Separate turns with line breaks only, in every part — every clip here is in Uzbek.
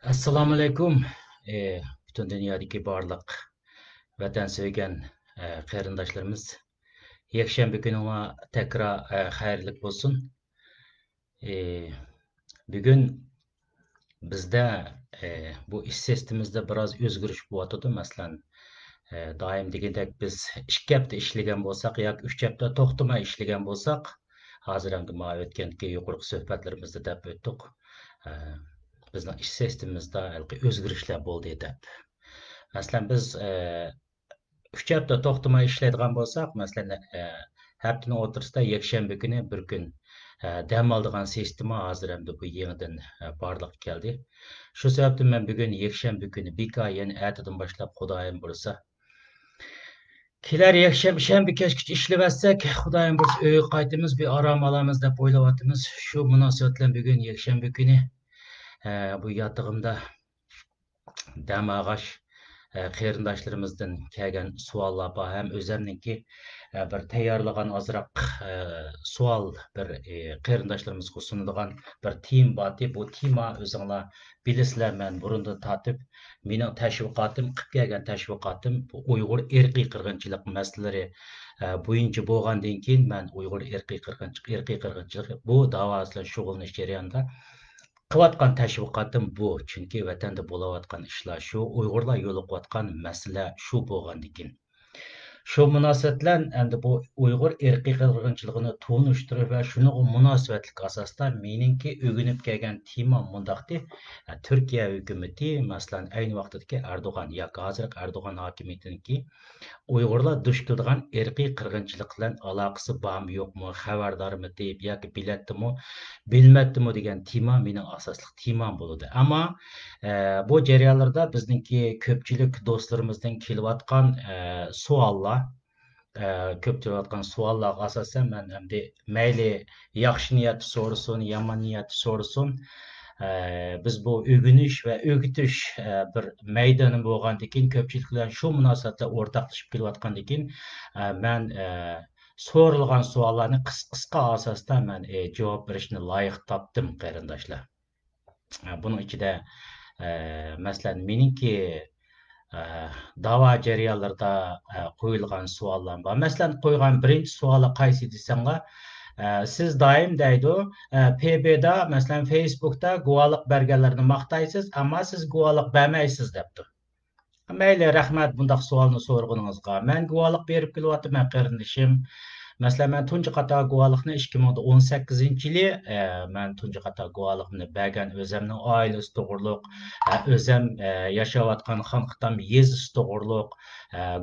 Assalomu alaykum. Butun dunyodagi barliq vatan sevgan qarindoshlarimiz. Yakshanba kuni takrar xayrli bo'lsin. Bugun bizda bu ish sistemimizda biroz o'zgarish bo'lyotdi. Masalan, doim degandek biz 2 hafta ishlagan bo'lsak yoki 3 hafta to'xtamay ishlagan bo'lsak, hozir ham o'tgangi yuqorqi suhbatlarimizda deb o'tdik. Bizning ish sistemimizda o'zgarishlar bo'ldi deb. Masalan, biz 3 hafta to'xtamay ishlaydigan bo'lsak, masalan, haftaning o'rtasida yakshanba kuni bir kun dam oladigan sistema hozir ham bu yangidan barliq keldi. Shu sababdan men bugun yakshanba kuni bekayen ertadan boshlab xudoyim bo'lsa kelar yakshanba kechgacha ishlayversak, xudoyim bo'lsa uyga qaytamiz, bir orom olamiz deb o'ylayapmiz. Shu munosabat bilan bugun yakshanba kuni bu yatığımda dam ağaç qarindoshlarımızdan kelgan savollar bor. Ham o'zimniki bir tayyorlagan ozroq savol bir qarindoshlarımizga sunadigan bir tema bor. Bu tema o'zinglar bilasizlar, men burundan tortib mening tashviqotim, qilib kelgan tashviqotim Uyg'ur irqiy qirg'inchilik masalalari bo'yicha bo'lgandan keyin men Uyg'ur irqiy qirg'inchilik bu davo bilan shug'ullanish jarayonida qilayotgan tashviqotim bu. Chunki vatanda bo'layotgan ishlar shu, Uyg'urlar yo'l qo'yayotgan masala shu bo'lgandan keyin. Shu munosabat bilan endi bu Uyg'ur irqiy qirg'inchiligini tunishtirish va shunga munosabatlik asosda meningki o'rganib kelgan tema mundaqdi. Turkiya hukumati, masalan, ayni vaqtdagi Erdo'g'an yoki hozirgi Erdo'g'an hokimiyatiniki Uyg'urlar duch keladigan irqiy qirg'inchilik bilan aloqasi bormi yo'qmi, xabardormi deb yoki biladimi, bilmadimi degan tema mening asosli temam bo'ladi. Ammo bu jarayonlarda bizningki ko'pchilik do'stlarimizdan kelayotgan savollar, ko'pchilayotgan savollarga asosan men endi mayli yaxshi niyat so'rasin, yomon niyat so'rasin, biz bu o'rganish va o'rgitish bir maydoni bo'lgandan keyin ko'pchilik bilan shu munosabatda o'rtoqlashib kelayotgandan keyin men so'ralgan savollarni qisqa asosda men javob berishni loyiq topdim qarindoshlar. Buning ichida masalan meningki davo jarayonlarida qo'yilgan savollar bor. Masalan, qo'ygan birinchi savoli qaysi desanglar, siz doim deydi PB'da, masalan Facebook'da guvohlik berganlarni maqtaysiz, ammo siz guvohlik bermaysiz debdi. Mayli, rahmat bundaq savolni so'rag'iningizga. Men guvohlik berib kelyapman qarindoshim. Masalan, men tunji qator guvohlikni 2018-yili men tunji qator guvohlikni bergan o'zimning oilasi to'g'riliq, o'zim yashayotgan Xonqitam yezisi to'g'riliq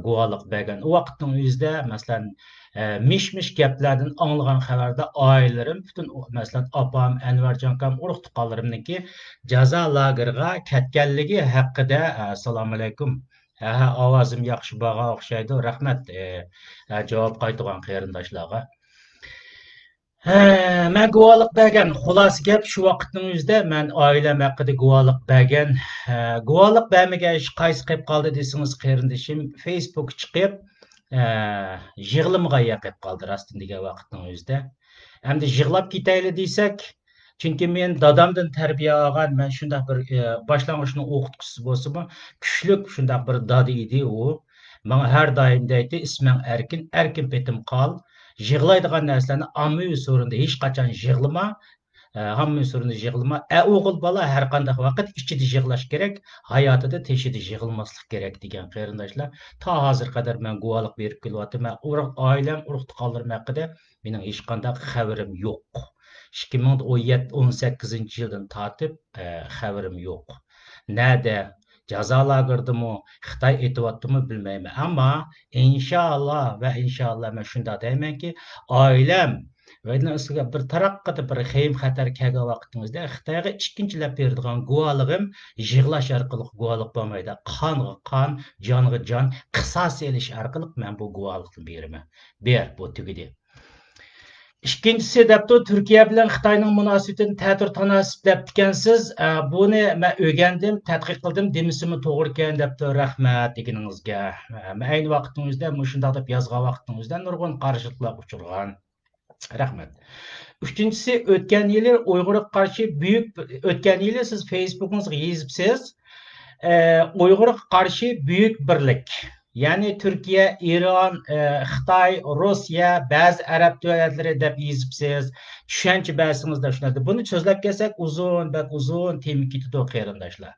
guvohlik bergan. U vaqtning o'zida masalan mish-mish gaplardan anglagan xabarda oilalarim, butun masalan opam, Anvarjon akam, urug' tuqqanlarimniki jazo lageriga ketganligi haqida assalomu alaykum. Ovozim yaxshi bo'lgan o'xshaydi. Rahmat javob qaytargan qarindoshlarga. Men guvohlik bergan, xulosa gap shu vaqtning o'zida men oilam haqida guvohlik bergan. Guvohlik bermagan ish qaysi qilib qoldi desangiz qarindoshim, Facebook chiqib yig'limga yaqib qoldi rostdan degan vaqtning o'zida. Endi yig'lab ketayli desak, chunki men dadamdan tarbiya olgan, men shunday bir boshlang'ichning o'qituvchisi bo'lsa-mu, kuchlik shunday bir dada edi u. Menga har doim deydi, isming Erkin, Erkin petim qol. Yig'laydigan narsalarni ommaviy so'rinda hech qachon yig'lama. Hamma so'rinda yig'lama. O'g'il bola har qanday vaqt ichida yig'lash kerak, hayotida teshida yig'ilmaslik kerak degan qarindoshlar. Ta hozir qadar men guvohlik berib kelyapman. Oilam, urug' tuqqanlarim haqida mening hech qanday xabarim yo'q. 2018-yildan tortib xabarim yo'q. Nada jazo lagerimi, Xitoy etyaptimi bilmayman. Ammo inshaalloh men shunday deymanki, oilam va bir taraqqida bir xavf xatar kelgan vaqtimizda Xitoyga ikkinchilab beradigan guvohligim yig'lash orqali guvohlik bo'lmaydi. Qonga qon, jonga jon, qisos elish orqali men bu guvohlikni beraman. Bu tugidi. İkincisi debdi Türkiye bilen Xitoyning munosabatini ta'tir tanasib debdi ekansiz. Buni men o'rgandim, tadqiq qildim, demisimi to'g'ri ekan debdi. Rahmat deganingizga. Ayni vaqtingizda shunday deb yozgan vaqtingizda nurg'un qarshiliklar uchirgan. Rahmat. Üçüncüsü ötken yılı Uygur'a karşı ötken yılı siz Facebook'unuzda yazıpsınız. Uygur'a karşı büyük birlik. Yani Türkiye, İran, Xitay, Rusya, bazı Arap devletleri deb yazıpsınız. Düşünce bahsingizda shunadı. Bunu sözlep kelsek uzun tema ketidi qarindoshlar.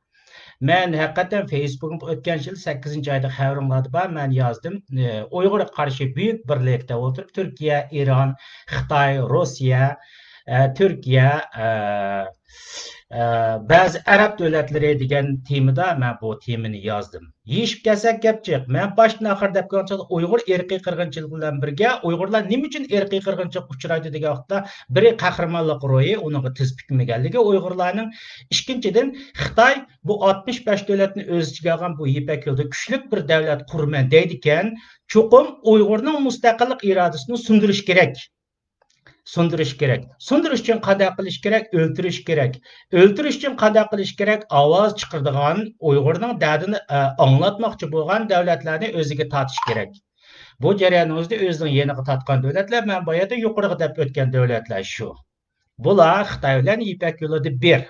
Men haqiqatan Facebook'um o'tgan yil 8 oyda xabarimlarda bor, men yozdim. Uyg'urga qarshi buyuk birlikda o'tirib Turkiya, Iron, Xitoy, Rossiya, Turkiya, ba'zi arab davlatlari degan temada men bu temani yozdim. Yeyishib kelsak gap jiq. Men boshdan oxir deb ko'rsangiz Uyg'ur irqiy qirg'inchilik bilan birga Uyg'urlar nima uchun irqiy qirg'inchilik uchraydi degan vaqtda biri qahramonlik ro'yi, uning tiz bitmaganligi Uyg'urlarning, ikkinchidan Xitoy bu 65 davlatni o'z ichiga olgan bu Ipak yo'lda kuchli bir davlat qurman deydi ekan, cho'qim Uyg'urning mustaqillik irodasini sundirish kerak. Sundirish uchun qanday qilish kerak? O'ltirish kerak. O'ltirish uchun qanday qilish kerak? Ovoz chiqaradigan, Uyg'urning dardini anglatmoqchi bo'lgan davlatlarni o'ziga tortish kerak. Bu jarayonimizda o'zining yeniga tortgan davlatlar, men bu yerda yuqoriga deb o'tgan davlatlar shu. Bular Xitoy bilan Ipak yo'lida bir.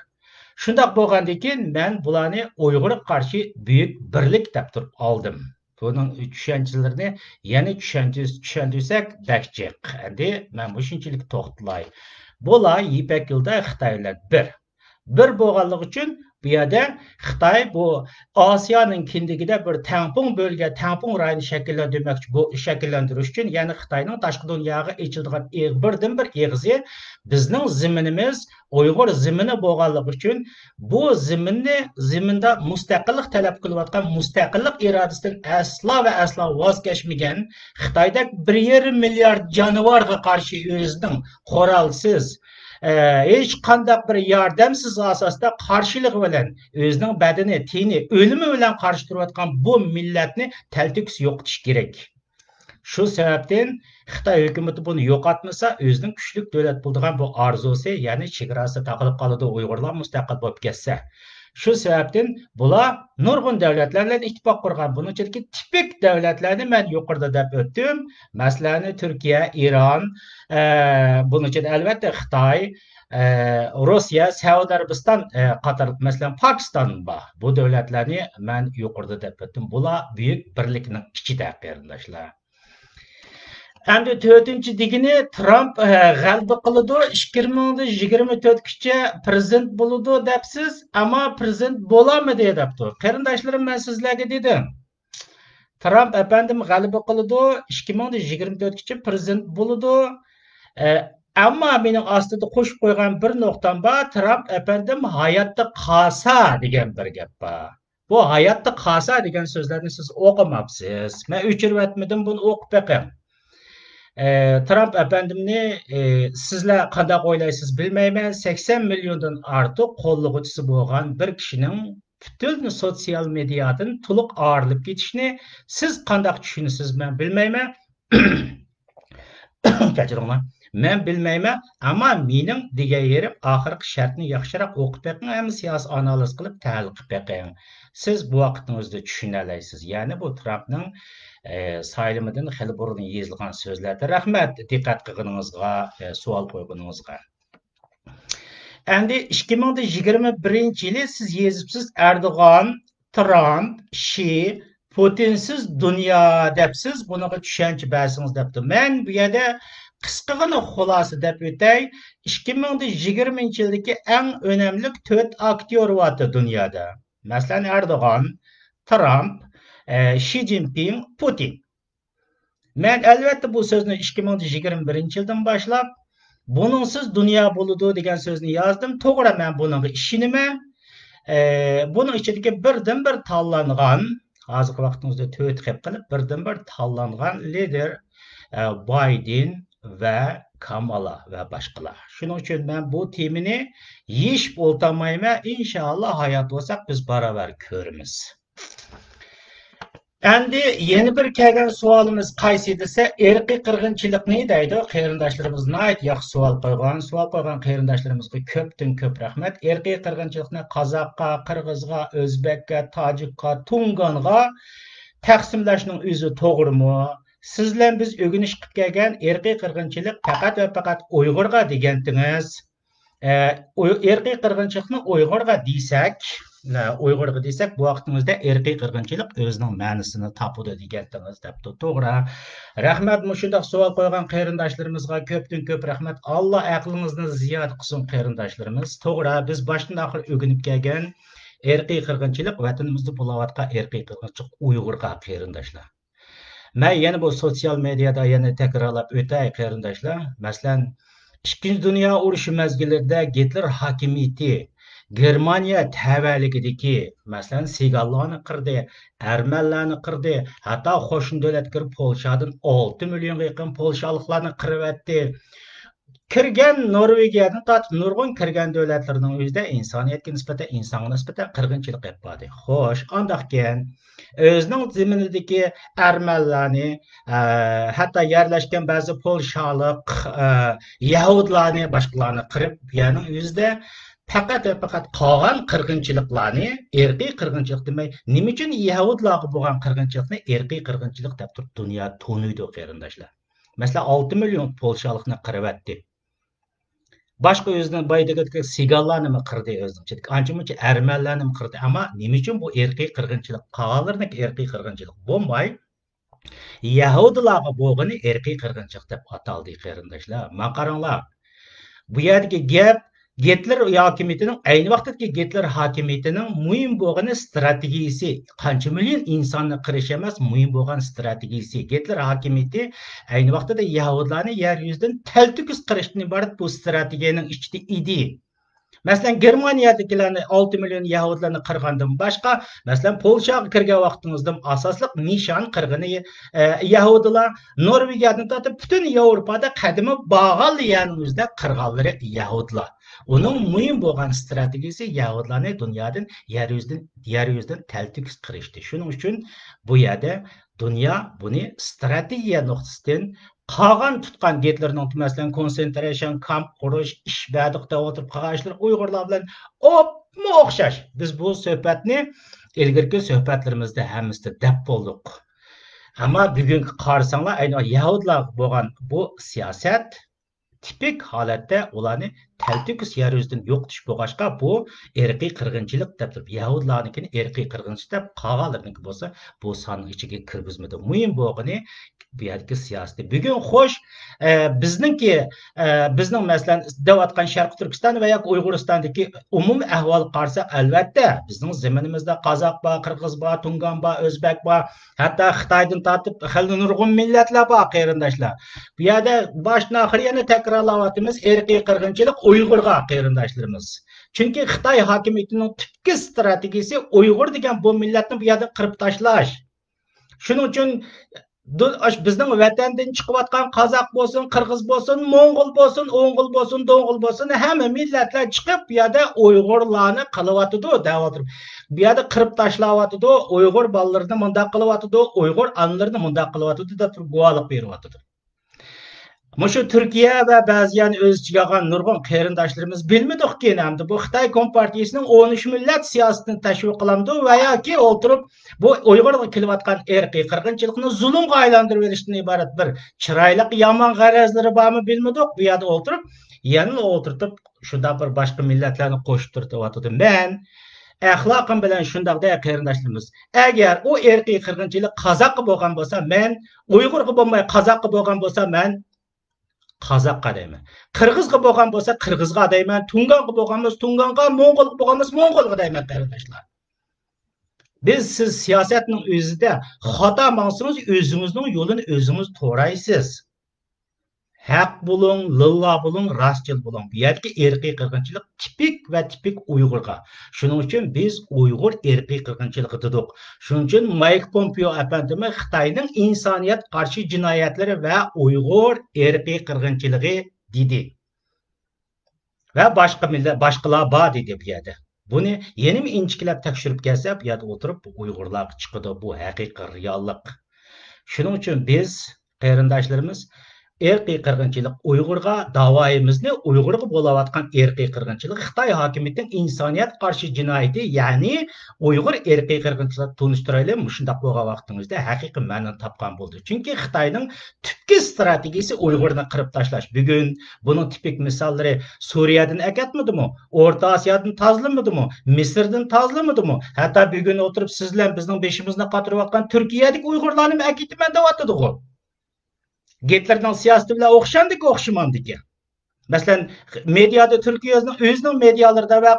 Shundoq bo'lgandan keyin men bularni Uyg'urga qarshi buyuk birlik deb turib oldim. Bunun tushunchalarini yana tushuntirsak dakchiq. Endi men bu shunchalik to'xtalay. Bular Ipak yo'lda Xitoy bilan bir bo'lganligi uchun bu yerda Xitoy bu Osiyoning kindigida bir tampon bölge, tampon rayoni shakllantirish uchun, ya'ni Xitoyning tashqi dunyoga ochiladigan birdan bir eg'izi bizning ziminimiz Uyg'ur zimini bo'lganligi uchun bu ziminda mustaqillik talab qilayotgan mustaqillik irodasidan aslo voz kechmagan Xitoydek 1,5 milliard jonivorga qarshi o'zining qurolsiz hech qanday bir yordamsiz asosda qarshilik bilan o'zining badani, teni, o'limi bilan qarshi turayotgan bu millatni taltiks yo'qotish kerak. Shu sababdan Xitoy hukumati buni yo'qotmasa, o'zining kuchli davlat bo'ladigan bu orzusi, ya'ni chegarasi taqilib qoladi, Uyg'urlar mustaqil bo'lib ketsa. Shu sababdan bular nurg'un davlatlar bilan ittifoq qurgan. Buning ichidagi tipik davlatlarni men yuqorida deb o'tdim. Masalan, Turkiya, Iron, buning ichida albatta Xitoy, Rossiya, Saudiya Arabiston qator, masalan Pokiston bor. Bu davlatlarni men yuqorida deb o'tdim. Bular buyuk birlikning ichida qarindoshlar. Endi to'rtinchi degini Trump g'alaba qiladi, 2024gacha prezident bo'ladi debsiz, ammo prezident bo'lamidi debdi. Qarindoshlarim, men sizlarga dedim. Trump efendim g'alaba qiladi, 2024gacha prezident bo'ladi. Ammo mening ostida qo'shib qo'ygan bir nuqtam bor. Trump efendim hayotda qolsa degan bir gap bor. Bu hayotda qolsa degan so'zlarni siz o'qimabsiz. Men o'chirib atmadim, buni o'qib beqing. Trump efendimni sizlar qanday o'ylaysiz bilmayman, 80 milliondan ortiq qo'llovchisi bo'lgan bir kishining butun sotsial mediadan to'liq og'irlab ketishini siz qanday tushunasiz men bilmayman. Kechiringlar. Men bilmayman, ammo mening degan yerim oxirgi shartni yaxshiroq o'qib beqing, ham siyosiy analiz qilib tahlil qilib beqing. Siz bu vaqtingizda tushuna olasiz. Ya'ni bu Trumpning saylimidan xili burun yozilgan so'zlarda rahmat diqqat qilganingizga, savol qo'yganingizga. Endi 2021-yili siz yozibsiz Erdo'g'an, Trump, Shi, Putinsiz dunyo debsiz, bunaqa tushuncha bersangiz debdi. Men bu yerda qisqagina xulosa deb o'tay. 2020-yildagi eng önemli 4 aktyor var dunyoda. Masalan Erdo'g'an, Trump, Xi Jinping, Putin. Men albatta bu so'zni 2021-yildan boshlab buningsiz dunyo bo'ladi degan so'zni yozdim. To'g'ri, men bunga ishonaman. Buning ichidagi birdan bir tanlangan, hozirgi vaqtimizda 4 qilib birdan bir tanlangan lider Biden va Kamala va boshqalar. Shuning uchun men bu temani yeyishib o'ltamayman. Inshaalloh hayot bo'lsak biz baravar ko'ramiz. Endi yeni bir kelgan savolimiz qaysi desa, irqiy qirg'inchilikni deydi. Qarindoshlarimiz nayt yaxshi savol qo'ygan qarindoshlarimizga ko'pdan ko'p rahmat. Irqiy qirg'inchilikni Qozoqqa, Qirg'izga, O'zbekka, Tojikka, Tungonga taqsimlashning o'zi to'g'rimi? sizlar biz o'rganish qilib kelgan erkiy qirg'inchilik faqat va faqat Uyg'urga degandingiz. Erkiy qirg'inchilikni Uyg'urga desak, bu vaqtimizda erkiy qirg'inchilik o'zining ma'nosini topadi degandingiz debdi. To'g'ri. Rahmat, shunday savol qo'ygan qarindoshlarimizga ko'pdan ko'p rahmat. Alloh aqlingizni ziyoda qilsin qarindoshlarimiz. To'g'ri, biz boshdan oxir o'rganib kelgan erkiy qirg'inchilik vatanimizda bo'layotgan erkiy qirg'inchilik Uyg'urga qarindoshlar. Men yana bu sosyal medyada yana takrorlab o'tay qarindoshlar. Masalan, Ikkinchi Dünya urushi mezgillarida Gitler hokimiyati Germaniya tavalligidagi, masalan, Sigallarni qirdi, Armanlarni qirdi, hatto qo'shni davlatlar Polshadan 6 millionga yaqin polshaliklarni qirib kirgan Norvegiyadan tortib nurg'un kirgan davlatlarning o'zida insoniyatga nisbatan, insonga nisbatan qirg'inchilik qilib bordi. Xo'sh, andaqken o'zining zaminidagi armanlarni, hatto yerlashgan ba'zi polshalik yahudlarni, boshqalarni qirib, ya'ni o'zida faqat va faqat qolgan qirg'inchiliklarni erkiy qirg'inchilik demay, nima uchun yahudlarga bo'lgan qirg'inchilikni erkiy qirg'inchilik deb turib dunyo toniydi qarindoshlar. Masalan, 6 million polshalikni qirib Başka özünün baydaki sigallarını qirdi özünçilik, anca-muncha armanlarni qirdi. Ama nima uchun bu erkiy qirg'inchilik? Qolganlarniki erkiy qirg'inchilik bo'lmay, Yahudilarga bo'lgani erkiy qirg'inchilik deb ataldi qarindoshlar. Mana qaranglar. Bu yerdagi gap Gitler hokimiyatining, ayni vaqtdagi Gitler hokimiyatining muhim bo'lgani strategiyasi, qancha million insonni qirish emas, muhim bo'lgan strategiyasi. Gitler hokimiyati ayni vaqtda Yahudlarni yer yuzidan taltukis qirishdan iborat bu strategiyaning ichida edi. Masalan, Germaniyadagilarni 6 million Yahudlarni qirgandan boshqa, masalan, Polshaga kirgan vaqtimizda asosliq nishon qirg'ini Yahudilar Norvegiyadan tortib butun Yevropada qadimi bağal yanimizda qirganlari Yahudlar. Onun muhim bo'lgan strategiyasi Yahudlarni dunyodan yer yuzidan taltukis qirishdi. Shuning uchun bu yerda dunyo buni strategiya nuqtasidan qolgan tutgan Gitlerning masalan konsentrasyon kamp qurish, ish badiqda o'tirib qolgan ishlar Uyg'urlar bilan o'xshash. Biz bu suhbatni ilgirki suhbatlarimizda hammasida deb bo'ldik. Ammo bugungi qarasanglar, aynan Yahudlar bo'lgan bu siyosat tipik holatda ularni taltukis yer yuzidan yo'qotish bo'lg'achqa bu erkiy qirg'inchilik deb turib, Yahudlarnikini erkiy qirg'inchilik deb, qolganlarniki bo'lsa bu sonning ichiga kirgizmadi. Muhim bo'lgani bu yerdagi siyosat. Bugun xo'sh, bizning masalan deyotgan Sharq Turkiston va yoki Uyg'uristondagi umumiy ahvol qarasa, albatta bizning zaminimizda qozoq bor, qirg'iz bor, tungan bor, o'zbek bor, hatto Xitoydan tortib nurg'un millatlar bor qarindoshlar. Bu yerda boshdan oxir yana takrorlayapmiz, erkiy qirg'inchilik Uyg'urga qarindoshlarimiz. Chunki Xitoy hokimiyatining tubki strategiyasi Uyg'ur degan bu millatni bu yerda qirib tashlash. Shuning uchun bizning vatandan chiqayotgan qozoq bo'lsin, qirg'iz bo'lsin, mo'ng'ul bo'lsin, o'ng'ul bo'lsin, do'ng'ul bo'lsin, hamma millatlar chiqib bu yerda Uyg'urlarni qilyotdi deyapti. Bu yerda qirib tashlayotdi, Uyg'ur bolalarini bunday qilyotdi, Uyg'ur onalarini bunday qilyotdi deb guvohlik beryapti. Şu Türkiye ve bazıyan öz çıkan nurgun qarindoshlarimiz bilmedik ki namdı. Bu Xitay Kompartiyasının 13 millet siyasetini teşvik kılamdı veya ki oturup bu Uygur'da kilayotgan erkiy qirg'inchilikni zulmga aylantirib verishdan iborat bir chiroyli yomon g'arazlari bormi bilmedik. Bu yerda oturup yanına oturtup şunda bir başka milletlerini qo'shib turibdi. Men axloqim bilan shundaqda qarindoshlarimiz, agar u erkiy qirg'inchilik qozoqqa bo'lgan bo'lsa, men Uyg'urga bo'lmay qozoqqa bo'lgan bo'lsa, men Qazaqqa deyman. Qirg'izga bo'lgan bo'lsa, Qirg'izga deyman. Tunganga bo'lgan bo'lsa, Tunganga, Mo'ng'olga bo'lgan bo'lsa, Mo'ng'olga deyman qarindoshlar. Biz siz siyosatning o'zida xato maqsadingiz, o'zingizning yo'lini o'zingiz to'g'raysiz. Haq bo'lin, lillo bo'lin, rostchil bo'lin. Bu yerdagi erkiy qirg'inchilik tipik Uyg'urga. Shuning uchun biz Uyg'ur erkiy qirg'inchiligi dedik. Shuning uchun Mike Pompeo apandimi Xitoyning insoniyat qarshi jinoyatlari va Uyg'ur erkiy qirg'inchiligi dedi. Va boshqa millat, boshqalar bor dedi bu yerda. Buni yeni inchiklab tekshirib kelsa, bu yerda o'tirib Uyg'urlar chiqadi. Bu haqiqiy reallik. Shuning uchun biz qarindoshlarimiz erkiy qirg'inchilik Uyg'urga davoyimizni Uyg'urga bo'layotgan erkiy qirg'inchilik Xitoy hokimiyatining insoniyat qarshi jinoyati, ya'ni Uyg'ur erkiy qirg'inchilik tunishtiraylik. Shundaq bo'lgan vaqtingizda haqiqiy ma'noni topgan bo'ldi. Chunki Xitoyning tubki strategiyasi Uyg'urni qirib tashlash. Bugun buning tipik misollari Suriyadan akatmadimi? O'rta Osiyodan tozlamadimi? Misrdan tozlamadimi? Hatto bugun o'tirib sizlar bizning beshimizni qotirayotgan Turkiyadagi Uyg'urlarni akitaman deyotdi-ku. Gitlerning siyosati bilan o'xshamdiki, o'xshamamdiki. Masalan, mediada Turkiyaning o'zining medialarida va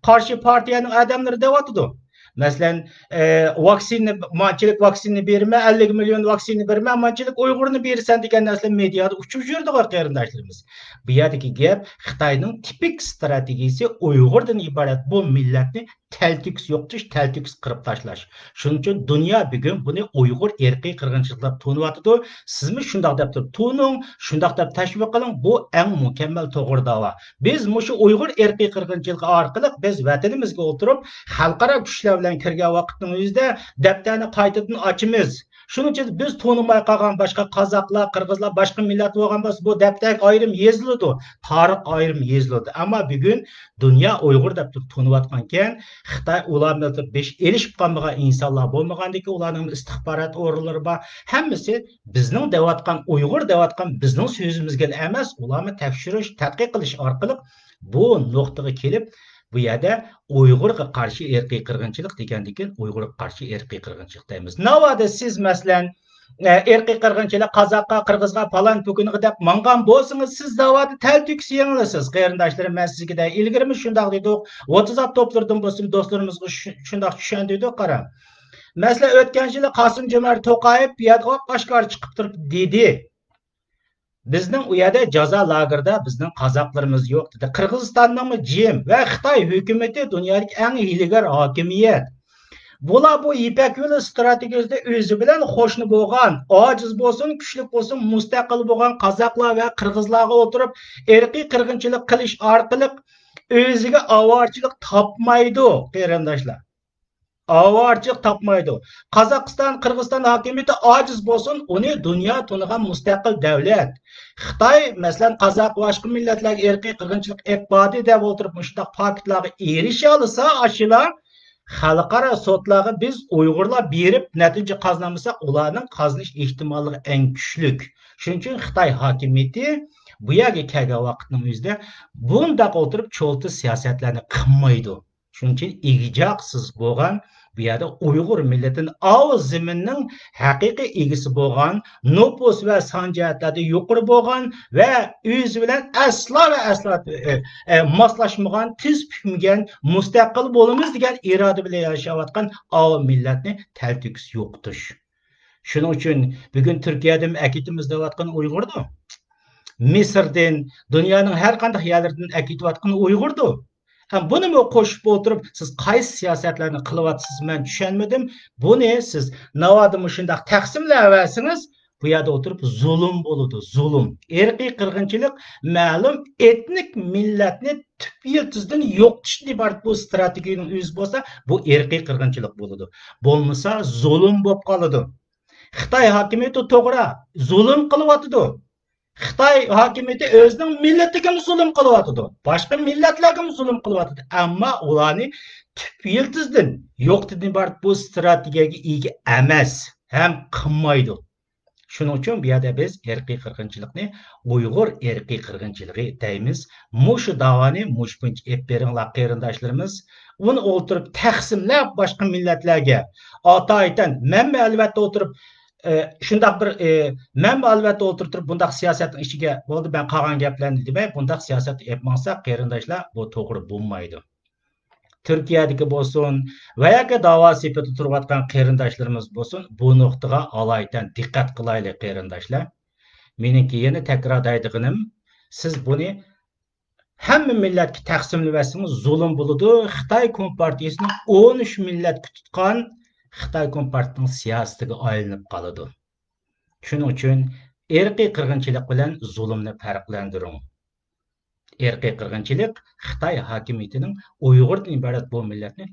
qarshi partiyaning odamlari deyotdi. Masalan, vaksina berme, 50 milyon vaksina berme, manchilik Uyg'urni bersan degan narsa mediada uchib yurdi qarindoshlarimiz. Bu yerdagi gap Xitoyning tipik strategiyasi Uyg'urdan iborat bu millatni taltiks yo'qtish, taltiks qirib tashlash. Shuning uchun dunyo bugun buni Uyg'ur erkiy qirg'inchiliklar to'niyotdi. Sizmi shundoq deb turib to'ning, shundoq deb tashviq qiling. Bu eng mukammal to'g'ri da'vo. Biz mushu Uyg'ur erkiy qirg'inchiligi orqali biz vatanimizga o'tirib, xalqaro kuchlar bilan kirgan vaqtning o'zida daftarni qaytadan ochamiz. Shuning uchun biz to'nimay qolgan boshqa qozoqlar, qirg'izlar, boshqa millat bo'lgan bo'lsa, bu daftar ayrim yeziladi, tarix ayrim yeziladi. Ammo bugun dunyo Uyg'ur deb to'niyotgan Xitoy ularni besh erishib qolmagan insonlar bo'lmagandiki, ularning istixborot o'rinlari bor. Hammasi bizning deyotgan Uyg'ur deyotgan bizning so'zimizga emas, ularni tekshirish, tadqiq qilish orqali bu nuqtaga kelib, bu yerda Uyg'urga qarshi erkiy qirg'inchilik degandan keyin Uyg'urga qarshi erkiy qirg'inchilik deymiz. Navoda siz masalan erkiy qirg'inchilik qozoqqa, qirg'izga falan to'kiniga deb mangan bo'lsangiz, siz da'voni taltiks yengilasiz. Qarindoshlarim, men sizga ilgirmi shundoq dedik. WhatsApp to'plardan bo'lsin do'stlarimizga shundoq tushundirdik, qarang. Masalan, o'tgan yili Qosim-Jomart To'qayev piyada oshkor chiqib turib dedi. Bizning u yerda jazo lagerida bizning qozoqlarimiz yo'q dedi. Qirg'izistonning jim va Xitoy hukumati dunyodagi eng hiylagar hokimiyat. Bular bu İpek yolu strategiyasida o'zi bilan qo'shni bo'lgan, ojiz bo'lsin, kuchli bo'lsin, mustaqil bo'lgan qozoqlar va qirg'izlarga o'tirib erkiy qirg'inchilik qilish orqali o'ziga avorchilik topmaydi, qarindoshlar. Avarchilik topmaydi. Qozog'iston, Qirg'iziston hokimiyati ojiz bo'lsin, uni dunyo tonigan mustaqil davlat. Xitoy masalan qozoq boshqa millatlarga erkiy qirg'inchilik iqbodi deb o'tirib mushtaq faktlarga erisha olsa, ashilar xalqaro sotlarga biz Uyg'urlar berib natija qozonmasak, ularning qozonish ehtimolligi eng kuchlik. Shuning uchun Xitoy hokimiyati bu yerga kelgan vaqtning o'zida bundaq o'tirib cho'lti siyosatlarni qilmaydi. Shuning uchun ijoqsiz bo'lgan bu yerda Uyg'ur millatining ovoz zaminning haqiqiy egisi bo'lgan, nupus va son jihatlarda yuqori bo'lgan va o'zi bilan aslo va aslo moslashmagan, tiz pukmagan, mustaqil bo'lamiz degan iroda bilan yashayotgan ovoz millatni taltiks yo'qotish. Shuning uchun bugun Turkiyadan akitimiz deyotgan Uyg'urdir. Misrdan, dunyoning har qanday yerlaridan akitayotgan Uyg'urdir. Buni qo'shib o'tirib, siz qaysi siyosatlarni qilyapsiz, men tushunmadim. Buni siz navoda shundoq taqsimlayversiniz, bu yerda o'tirib zulm bo'ladi, zulm. Erkiy qirg'inchilik ma'lum etnik millatni tub yiltizdan yo'qotishni iborat bu strategiyaning o'zi bo'lsa, bu erkiy qirg'inchilik bo'ladi. Bo'lmasa zulm bo'lib qoladi. Xitoy hokimiyati to'g'ri zulm qilyapti. Xitoy hokimiyati o'zining millatiga zulm qilyapti. Boshqa millatlarga zulm qilyapti. Ammo ularni tub yiltizdan yo'qotishni iborat bu strategiyaga ega emas, ham qilmaydi. Shuning uchun bu yerda biz erkiy qirg'inchilikni Uyg'ur erkiy qirg'inchiligi deymiz. Mushu davoni mushpunch ep beringlar qarindoshlarimiz. Uni o'tirib taqsimlab boshqa millatlarga ota-aytan men albatta o'tirib shundoq bir men albatta o'tirib bundaq siyosatning ichiga bo'ldi, men qolgan gaplarni demay, bundaq siyosat yapmasa qarindoshlar bu to'g'ri bo'lmaydi. Turkiyadagi bo'lsin va yoki da'vo sifatida turayotgan qarindoshlarimiz bo'lsin, bu nuqtaga alaydan diqqat qilaylik qarindoshlar. Meniki yana takrorlaydiganim, siz buni hamma millatga taqsimlasangiz zulm bo'ladi. Xitoy kompartiyasining 13 millatga tutgan Xitoy kompartiyasining siyosatiga aylanib qoladi. Shuning uchun erkiy qirg'inchilik bilan zulmni farqlantiring. Erkiy qirg'inchilik Xitoy hokimiyatining Uyg'urdan iborat bu millatni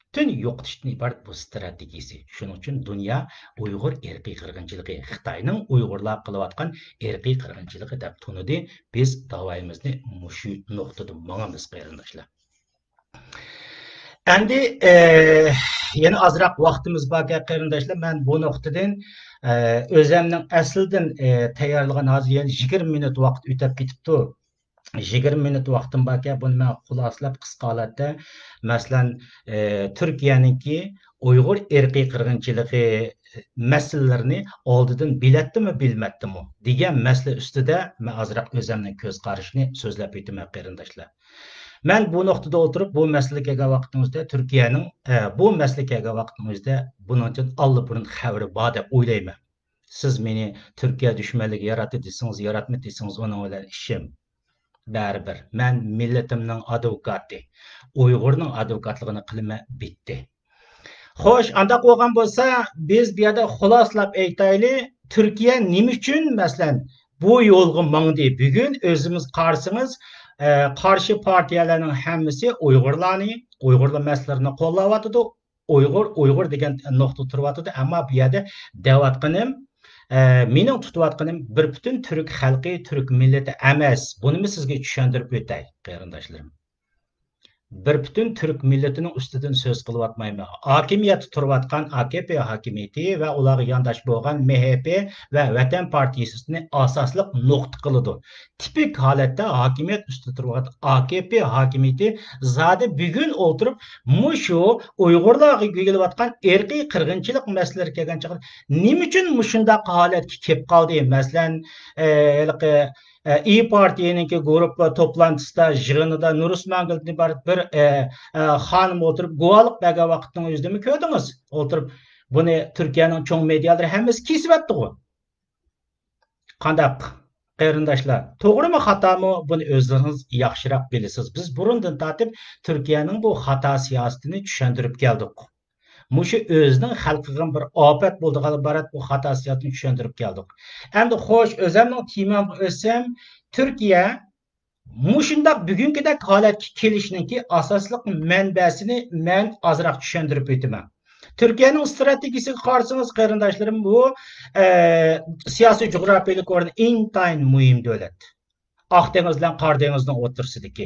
Bütün yo'qotishdan iborat bu strategiyasi. Shuning uchun dunyo Uyg'ur irqiy qirg'inchiligi, Xitoyning Uyg'urlar qilayotgan irqiy qirg'inchiligi deb tunidi. Biz da'voyimizni mushu nuqtada mangamiz qarindoshlar. Endi yana azroq vaqtimiz bor qarindoshlar. Men bu nuqtadan o'zimning asldan tayyorlagan hozir 20 minut vaqt o'tib ketibdi. 20 minut vaqtim borken bunu ben xulosalab qisqa holatda masalan Turkiyaniki Uyg'ur irqiy qirg'inchiligi masalalarini oldidan bilatdimi bilmatdimi degan masala ustida men ozroq o'zimning ko'z qarashini so'zlab o'taman qarindoshlar. Men bu nuqtada o'tirib bu masalaga kelgan vaqtimizda Turkiyaning bu masalaga kelgan vaqtimizda buning uchun allburun xabari bor deb o'ylayman. Siz meni Turkiya dushmanligi yaratdi desangiz, yaratma desangiz uning bilan ishim. Baribir. Men millatimning advokati, Uyg'urning advokatligini qilma bitdi. Xo'sh, undaq bo'lgan bo'lsa, biz bu yerda xulosalab aytayli, Turkiya nima uchun masalan bu yo'lga mangdi? Bugun o'zimiz qarsangiz, qarshi partiyalarning hammasi Uyg'urlar masalalarini qo'llayotdi. Uyg'ur degan nuqta turyotdi, ammo bu yerda da'vatqinim mening tutayotganim bir butun Türk xalqi, Türk millati emas. Buni sizga tushuntirib o'tay, qarindoshlarim. Bir butun Türk millatining ustidan so'z qilyapmayman. Hokimiyatda turayotgan AKP hokimiyati va ularga yondosh bo'lgan MHP va Vatan partiyasini asosliq nuqta qiladi. Tipik holatda hokimiyat ustida turayotgan AKP hokimiyati zodi bugun o'tirib mushu Uyg'urlarga kelayotgan irqiy qirg'inchilik masalalari kelgan chog'da nima uchun mushundaq holatga kelib qoldi? Masalan, İyi Parti'nin grup toplantısında, jığınıda Nur Usmangil'den ibaret bir hanım oturup guvalık bəgə vaxtının yüzdümü gördünüz. Oturup bunu Türkiye'nin çoğun medyaları hemiz kesip etdi o. Qandaq qarindoshlar, to'g'ri mi xato mi buni o'zingiz yaxshiroq bilasiz. Biz burundan tortib Turkiyaning bu xato siyosatini tushuntirib keldik. Mushu o'zining xalqiga bir ofat bo'ldigan iborat bu xato siyosatini tushuntirib keldik. Endi xo'sh, o'zimning temamga o'tsam, Turkiya mushundaq bugungidek holatga kelishningki asosliq manbasini men ozroq tushuntirib o'taman. Turkiyaning strategiyasiga qarasangiz qarindoshlarim, bu siyosiy jo'grafiyalik o'rni intayin muhim davlat. Oq dengiz bilan Qor dengizining o'rtasidagi.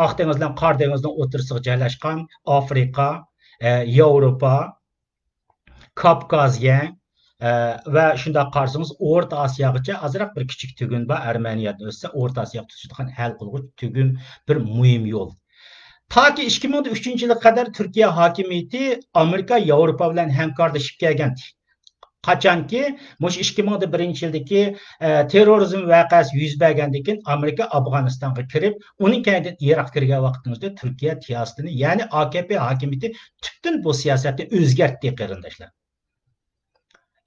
Oq dengiz bilan Qor dengizining o'rtasida joylashgan Afrika, Yevropa, Kavkazya ve şunda qarsangiz O'rta Osiyogacha azroq bir kichik tugun bor. Armeniyadan o'tsa O'rta Osiyoga tutadigan hal qiluvchi tugun bir muhim yo'l. Ta ki 2003-yilga qadar Turkiya hokimiyati Amerika, Yevropa bilan hamkorlashib kelgan. Qachonki mush 2001-yildagi terrorizm voqeasi yuz bergandan keyin Amerika Afg'onistonga kirib, uning keyindan Iroqqa kirgan vaqtimizda Turkiya siyosatini, ya'ni AKP hokimiyati tubdan bu siyosatni o'zgartdi qarindoshlar.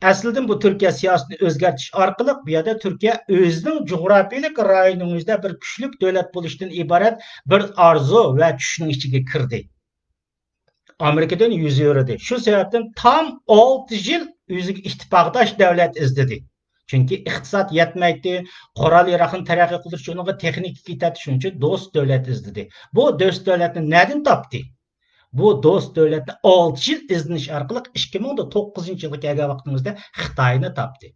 Aslida bu Turkiya siyosatini o'zgartish orqali bu yerda Turkiya o'zining jo'grafiyalik rayonimizda bir kuchli davlat bo'lishdan iborat bir orzu va tushning ichiga kirdi. Amerikadan yuz o'rdi. Shu sababdan tam 6 yil o'ziga ittifoqdosh davlat izladi. Chunki iqtisod yetmaydi, qurol yarog'ini taraqqiy qilish uchun unga texnika ketadi, shuning uchun do'st davlat izladi. Bu do'st davlatni nereden topdi? Bu do'st davlatni 6 yil izlanish orqali 2009-yilga kelgan vaqtimizda Xitoyni topdi.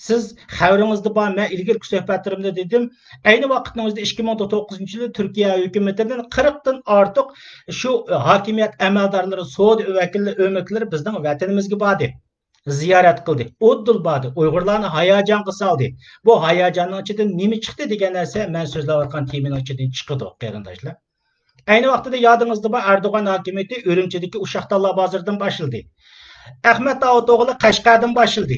Siz xabaringizda bor, men ilgari suhbatlarimda dedim, ayni vaqtimizda 2009-yilda Turkiya hukumatining 40 dan ortiq shu hokimiyat amaldorlari, savdo vakillari, o'maklar bizning vatanimizga bordi. Ziyorat qildi. O'ddil bordi. Uyg'urlarni hayajonga soldi. Bu hayajonning ichidan nima chiqdi degan narsa men so'zlayotgan temaning ichidan chiqdi, qarindoshlar. Ayni vaqtida yodingizda bor, Erdo'g'an hokimiyati Urumchidagi Uşaqtallar bozoridan boshladi. Ahmad Davuto'g'li Qashqardan boshladi.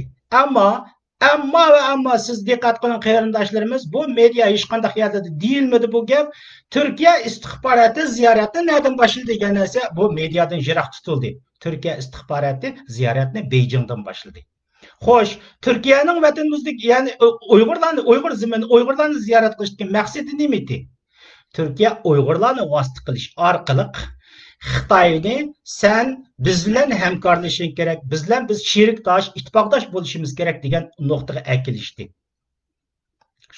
Ammo siz diqqat qiling qarindoshlarimiz, bu media hech qanday yerda deyilmadi bu gap. Turkiya istixboroti ziyorati nereden boshladi degan narsa bu mediadan yiroq tutildi. Turkiya istixboroti ziyoratni Beijingdan boshladi. Xo'sh, Turkiyaning vatanimizdagi, ya'ni Uyg'ur zaminini Uyg'urlarni ziyorat qilishning maqsadi nima edi? Turkiya Uyg'urlarni vasita qilish orqali Xitoyni sen biz bilan hamkorlashing kerak, biz sherikdosh, ittifoqdosh bo'lishimiz kerak degan nuqtaga akilishdi.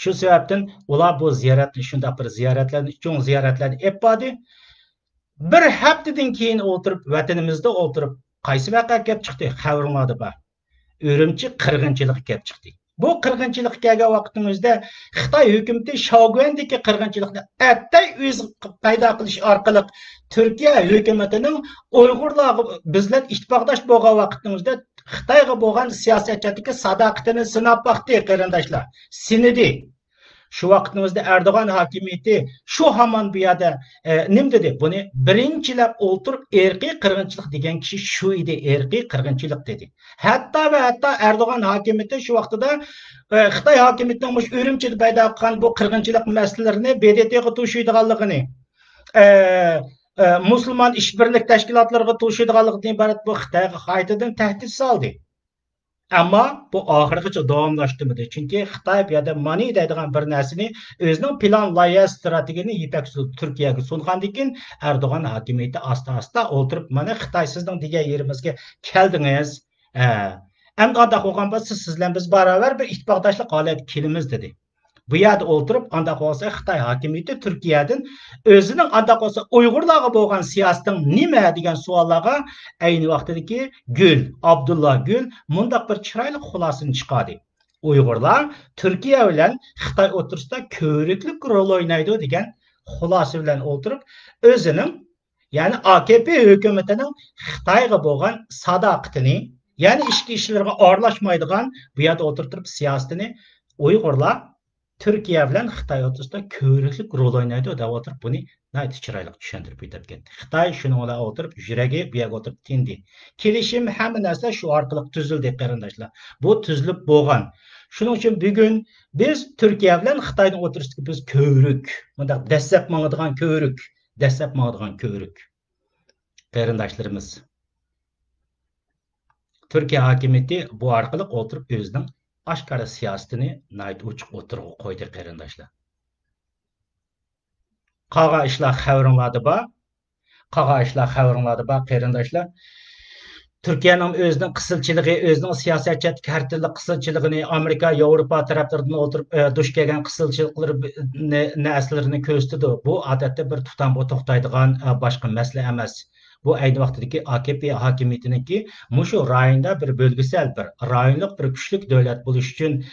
Shu sababdan ular bu ziyoratni, shunday bir ziyoratlarni, cho'ng ziyoratlarni olib bordi. Bir haftadan keyin o'tirib vatanimizda o'tirib qaysi vaqa kelib chiqdi xabaringlarda bor. Ürümçi qirg'inchilik kelib chiqdi. Bu qirg'inchilik kelgan vaqtimizda Xitoy hukumati Shoguandagi qirg'inchilikni attay o'z paydo qilish orqali Turkiya hukumatining Uyg'urlarga bizlar ittifoqdosh bo'lgan vaqtimizda Xitoyga bo'lgan siyosatdagi sadoqatini sinab boqdi qarindoshlar. Sinidi. Şu vaqtimizda Erdoğan hakimiyeti şu hamon bu yerda nim dedi? Buni birinchilab o'tirib erkiy qirg'inchilik degan kishi shu edi, erkiy qirg'inchilik dedi. Hatto va hatto Erdoğan hakimiyeti şu vaqtida Xitoy hakimiyetining mush Urumchida paydo qilgan bu qirg'inchilik masalalarini BDTga to'shiydiganligini, musulmon ishbirlik tashkilotlariga to'shiydiganligidan iborat bu Xitoyga qaytadan tahdid soldi. Ama bu ahirgacha davomlashtirmadi. Chunki Xitoy bu yerda mani deydigan bir narsani o'zining plan loyiha strategiyasini Yipak Turkiyaga sungandan keyin Erdo'g'an hokimiyati asta-asta o'tirib mana Xitoy sizning degan yerimizga keldingiz. Endi undaq bo'lgan bo'lsa sizlar biz baravar bir ittifoqdoshlik holatga kelamiz dedi. Bu yerda o'tirib undaq bo'lsa Xitoy hokimiyati Turkiyadan o'zining undaq bo'lsa Uyg'urlarga bo'lgan siyosating nima degan savollarga ayni vaqtdagi Gül, Abdullah Gül mundaq bir chiroyli xulosani chiqardi. Uyg'urlar Turkiya bilan Xitoy o'tirisida ko'riklik rol o'ynaydi degan xulosa bilan o'tirib o'zining ya'ni AKP hukumatining Xitoyga bo'lgan sadoqatini ya'ni ichki ishlarga aralashmaydigan bu yerda o'tirib siyosatini Uyg'urlar Türkiye bilan Xitoy o'rtasida ko'riklik rol o'ynaydi deb o'tirib buni nayt chiroyli tushuntirib ketib ketdi. Xitoy shuni ola o'tirib yuragi bu yerga o'tirib tindi. Kelishim hamma narsa shu orqali tuzildi qarindoshlar. Bu tuzilib bo'lgan. Shuning uchun bugun biz Turkiya bilan Xitoyning o'tirishida biz ko'rik, bunda dastlab mangadigan ko'rik. Qarindoshlarimiz. Türkiye hokimiyati bu orqali o'tirib o'zining aşkara siyasetini nayt uçuk oturuğa koydu qarindoshlar. Qağa işlar xabaringlarda bor, qarindoshlar. Türkiye'nin özünün qısılçılığı, özünün siyasetçi kartili qısılçılığını Amerika, Avrupa taraflarından oturup duş kelgan qısılçılıkları näslerini gösterdi. Bu adette bir tutan bu to'xtaydigan başka mesele emas. Bu aynı vaqtdagi AKP hakimiyetiniki mushu rayonda bir bölgesel bir rayonlik bir kuchlik davlat bo'lish uchun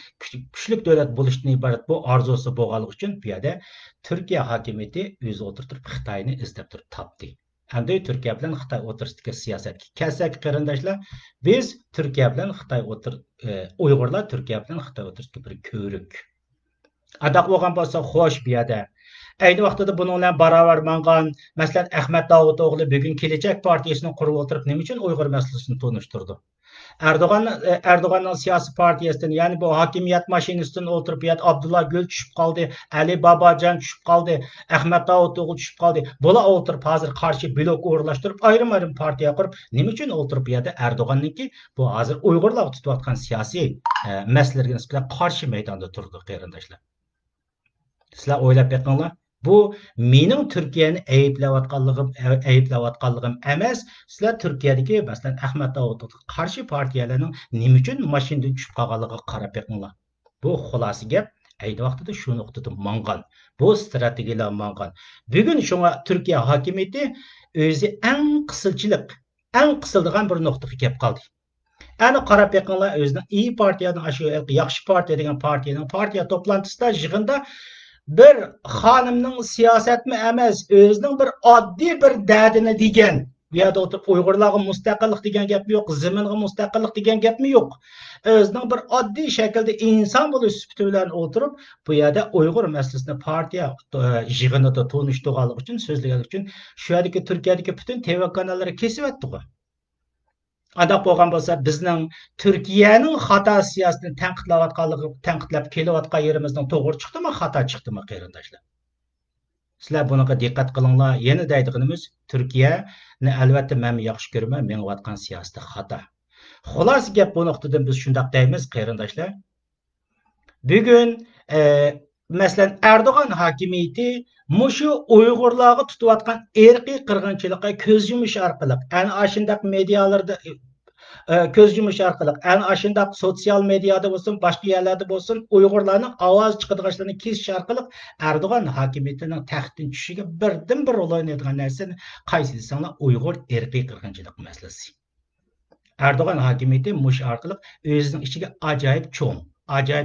kuchlik davlat bo'lishdan iborat bu orzusi bo'lganligi uchun bu yerda Turkiya hakimiyeti o'zi o'tirib Xitoyni izlab turib topdi. Endi Turkiya bilan Xitoy o'tirishdagi siyosatga kelsak qarindoshlar, biz Turkiya bilan Xitoy Uyg'urlar Turkiya bilan Xitoy o'tirishga bir ko'rik. Adaq bo'lgan bo'lsa xo'sh bu yerda ayni vaqtida bunun bilan baravar mangan, masalan Ahmet Davutoğlu bugün Kelajak partiyasini qurib o'tirib nima uchun Uyg'ur masalasini tonishtirdi? Erdoğan'ın siyasi partiyasidan, yani bu hakimiyet maşinisinden oturup yat Abdullah Gül düşüp kaldı, Ali Babacan düşüp kaldı, Ahmet Davutoğlu düşüp kaldı. Bula oturup hazır karşı blok uğurlaştırıp ayrım partiya kurup nima uchun oturup yatı Erdoğan'ınki bu hazır Uyg'urlar tutayotgan siyasi meselelerine nisbatan karşı meydanda turdi qarindoshlar. Sizlar o'ylab beqinglar. Bu mening Turkiyani ayiblayotganligim emas. Sizlar Turkiyadagi masalan Ahmet Davutovga qarshi partiyalarning nima uchun mashinadan tushib qolganligiga qarab beqinglar. Bu xulosa gap ayni vaqtida shu nuqtada mangan. Bu strategiyalar mangan. Bugun shunga Turkiya hokimiyati o'zi eng qisildigan bir nuqtaga kelib qoldi. Ana qarab beqinglar o'zining iyi partiyaning shu yaxshi partiya degan partiya to'plantisida yig'inda bir xonimning siyosatmi emas, o'zining bir oddiy bir dardini degan. Bu yerda o'tirib Uyg'urlarga mustaqillik degan gapmi yo'q, zaminga mustaqillik degan gapmi yo'q. O'zining bir oddiy shaklda inson bo'lish sifati bilan o'tirib, bu yerda Uyg'ur masalasini partiya yig'inida tonishtirganlik uchun, so'zlaganlik uchun shu yerdagi Turkiyadagi butun TV kanallari kesib o'tdi. Adaq bo'lgan bo'lsa bizning Turkiyaning xato siyosatini tanqidlab kelayotgan yerimizning to'g'ri chiqdimi, xato chiqdimi qarindoshlar? Sizlar bunaqa diqqat qilinglar. Yana deydiganimiz Turkiyani albatta men yaxshi ko'raman, menayotgan siyosati xato. Xolos gap bu nuqtadan biz shunday deymiz qarindoshlar. Bugun masalan Erdo'g'an hokimiyati mushu Uyg'urlarga tutayotgan erkiy qirg'inchilikqa ko'z yumish orqali ana shundaq medialarda
göz yumuş arkalık. Yani aşında sosyal medyada olsun, başka yerlerde olsun, Uygurlarning ovoz chiqadiganlarini kesish orqali Erdo'g'an hokimiyatining taxtdan tushishiga birdan bir rol o'ynaydigan narsani qaysi desanglar Uyg'ur irqiy qirg'inchilik masalasi. Erdo'g'an hokimiyati mush orqali o'zining ichiga ajoyib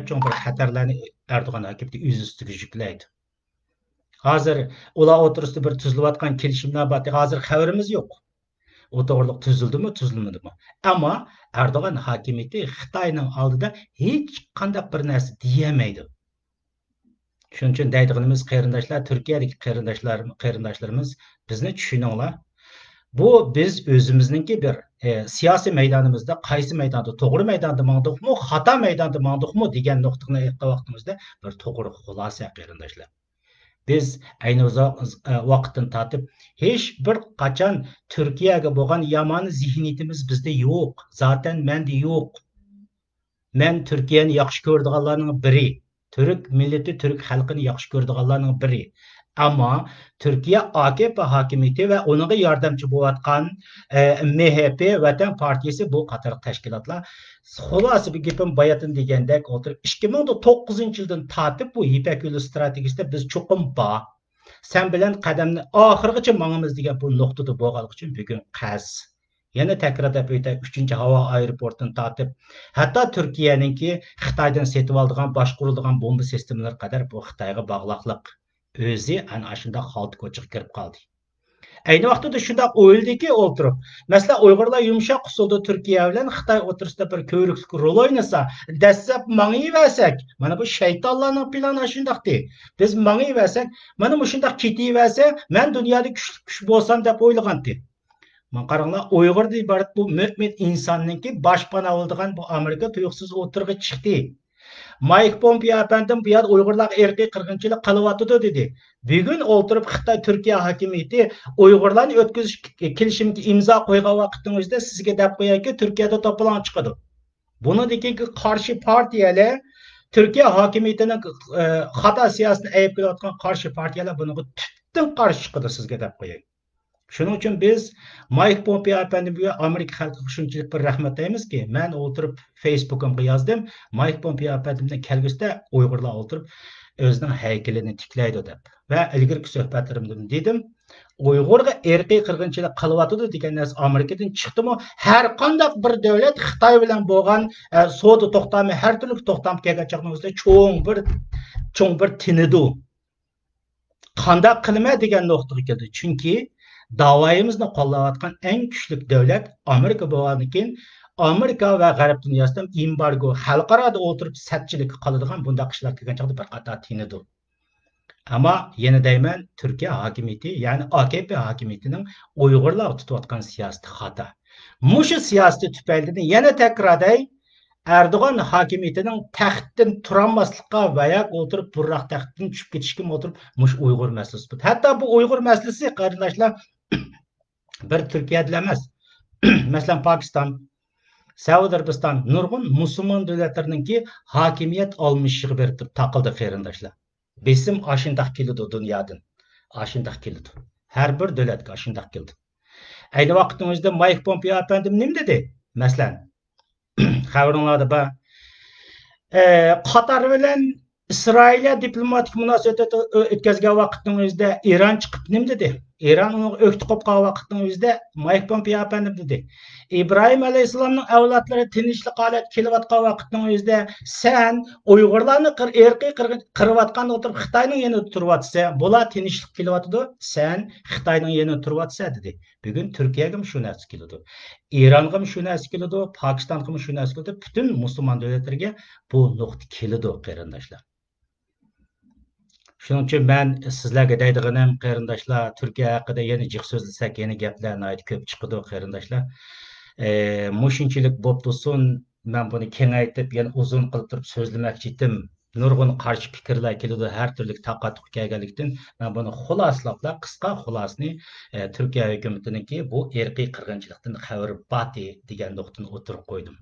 cho'ng bir xatarlarni Erdo'g'an hokimiyati o'z ustiga yuklaydi. Hozir ular o'tirisida bir tuzilayotgan kelishimlar bor. Hozir xabarimiz yo'q. O doğruluk tuzildimi, tuzilmadimi? Ama Erdoğan hakimiyeti Xitayning oldida hech qanday bir narsa diyemeydi. Shuning uchun deydiganimiz qarindoshlar, Turkiyadagi qarindoshlarimiz bizni tushuninglar. Bu biz o'zimizningki bir siyosiy maydonimizda qaysi maydonda to'g'ri maydonda mangdiqmi, xato maydonda mangdiqmi degan nuqtani aytgan vaqtimizda bir to'g'ri xulosa qarindoshlar. Biz ayni vaqtdan tortib hech bir qachon Turkiyaga bo'lgan yomon zihniyatimiz bizda yo'q. Zaten menda yo'q. Men Turkiyani yaxshi ko'radiganlarning biri. Turk millati, Turk xalqini yaxshi ko'radiganlarning biri. Ammo Turkiya AKP hokimiyati va uningga yordamchi bo'layotgan MHP Vatan partiyasi bu qator tashkilotlar xulosasi bir gapim bayatın degandek o'tirib 2009-yildan tortib bu Ipak yo'li strategiyasida biz cho'qim bor. Sen bilan qadamni oxirigacha mangamiz degan bu nuqtada bo'lganlik uchun bugun qaz. Yana takrorlab o'tay 3-havo aeroportidan tortib, hatto Turkiyaninki Xitoydan setib oldigan boshqarilgan bomba sistemalari qadar bu Xitoyga bog'liqlik o'zi ana shunda xalta ko'chiga kirib qoldi. Ayni vaqtda shunday o'yildiki o'ltirib, masalan Uyg'urlar yumshoq usulda Turkiya bilan Xitoy o'tirisida bir ko'riklik rol o'ynasa, dastlab mangiyversak, mana bu shaytonlarning plani shundaqdi. Biz mangiyversak, mana bu shundaq ketaversa, men dunyoda kuch bo'lsam deb o'ylagandim. Men qaranglar, Uyg'urda iborat bu mo'min insonningki boshpana bo'ladigan bu Amerika tuyuqsiz o'tirg'i chiqdi. Mike Pompeo efendim bu yer Uyg'urlarga irqiy qirg'inchilik qilyapti dedi. Bugun o'ltirib Xitoy Turkiya hokimiyati Uyg'urlarni o'tkazish kelishimiga imzo qo'ygan vaqtning o'zida sizga deb qo'yayki, Turkiyada to'polon chiqadi. Buningdagi qarshi partiyalar Turkiya hokimiyatining xato siyosatini ayb qilayotgan qarshi partiyalar bunga tubdan qarshi chiqadi sizga deb qo'yay. Shuning uchun biz Mike Pompeo efendimga Amerika xalqiga shunchalik bir rahmat deymizki, men o'tirib Facebook'imga yozdim, Mike Pompeo efendimdan kelgusida Uyg'urlar o'tirib o'zining haykalini tiklaydi deb. Va ilgirki suhbatlarimda dedim, Uyg'urga irqiy qirg'inchilik qilyapti degan narsa Amerikadan chiqdimi? Har qanday bir davlat Xitoy bilan bo'lgan savdo to'xtami, har turli to'xtam kelgan chog'imizda cho'ng bir tinidi. Qanday qilma degan nuqtaga keldi. Chunki davoyimizni qo'llayotgan eng kuchli davlat Amerika bo'lgandan keyin Amerika va G'arb dunyosidan embargo xalqaroda o'tirib satchilik qiladigan bunday ishlar kelgan chog'da bir qator tinidi. Ammo yana deyman, Turkiya hokimiyati, ya'ni AKP hokimiyatining Uyg'urlar tutayotgan siyosati xato. Mushu siyosati tufayli yana takrorday Erdo'g'an hokimiyatining taxtdan turolmaslikqa va yoki o'tirib burroq taxtdan tushib ketishga o'tirib mush Uyg'ur masalasi. Hatto bu Uyg'ur masalasi qarindoshlar bir Turkiyada emas. Masalan Pokiston, Saudiya Arabiston, nurg'un musulmon davlatlarningki hokimiyat olmishiga berib taqildi qarindoshlar. Besim ashindaq keldi dunyodan. Ashindaq keldi. Har bir davlatga ashindaq keldi. Ayni vaqtning o'zida Mike Pompeo efendim nima dedi? Masalan, xabaringlarda bor. Qatar bilan Isroilga diplomatik munosabat o'tkazgan vaqtning o'zida Eron chiqib nima dedi? Eron uni o'qitib qo'ygan vaqtning o'zida Mike Pompeo efendim dedi. İbrahim Aleyhisselam'ın avlodlari tinchlik holat kelayotgan vaqtning o'zida sen Uyg'urlarni irqiy qirayotgan o'tirib Xitoyning yanida turyapsa, bular tinchlik kelyapti, sen Xitoyning yanida turyapsa dedi. Bugun Turkiyaga shu narsa keladi. Eronga shu narsa keladi, Pokistonga shu narsa keladi, butun musulmon davlatlarga bu nuqta keladi qarindoshlar. Shuning uchun men sizlarga deydiganim qarindoshlar, Turkiya haqida yana jiq so'zlasak, yana gaplar ko'p chiqadi qarindoshlar. Mushunchilik bo'lib tursin, men buni kengaytib, yana uzun qilib turib so'zlamoqchi edim. Nurg'un qarshi fikrlar keladi, har turli taqotuq kelganlikdan men buni xuloslab, qisqa xulosani Turkiya hukumatiningki bu irqiy qirg'inchilikdan xabari bati degan nuqtani o'tirib qo'ydim.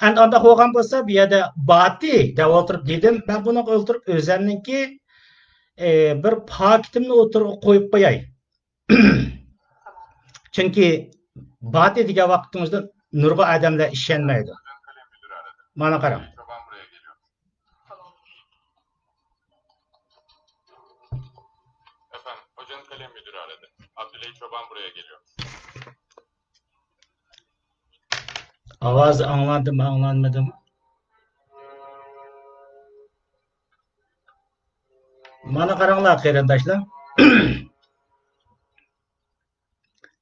Endi unda bo'lgan bo'lsa, bu yerda bati deb o'tirib dedim, men buni o'tirib o'zimningki bir pakitimni o'tirib qo'yib qo'yay. Chunki bati degan vaqtimizda nurg'a odamlar ishonmaydi. Mana qarang.
Efendim, hocanın kalem müdürü aradı. Abdüley Çoban buraya geliyor.
Ovoz anglandimi, anglanmadimi? Mana qaranglar qarindoshlar.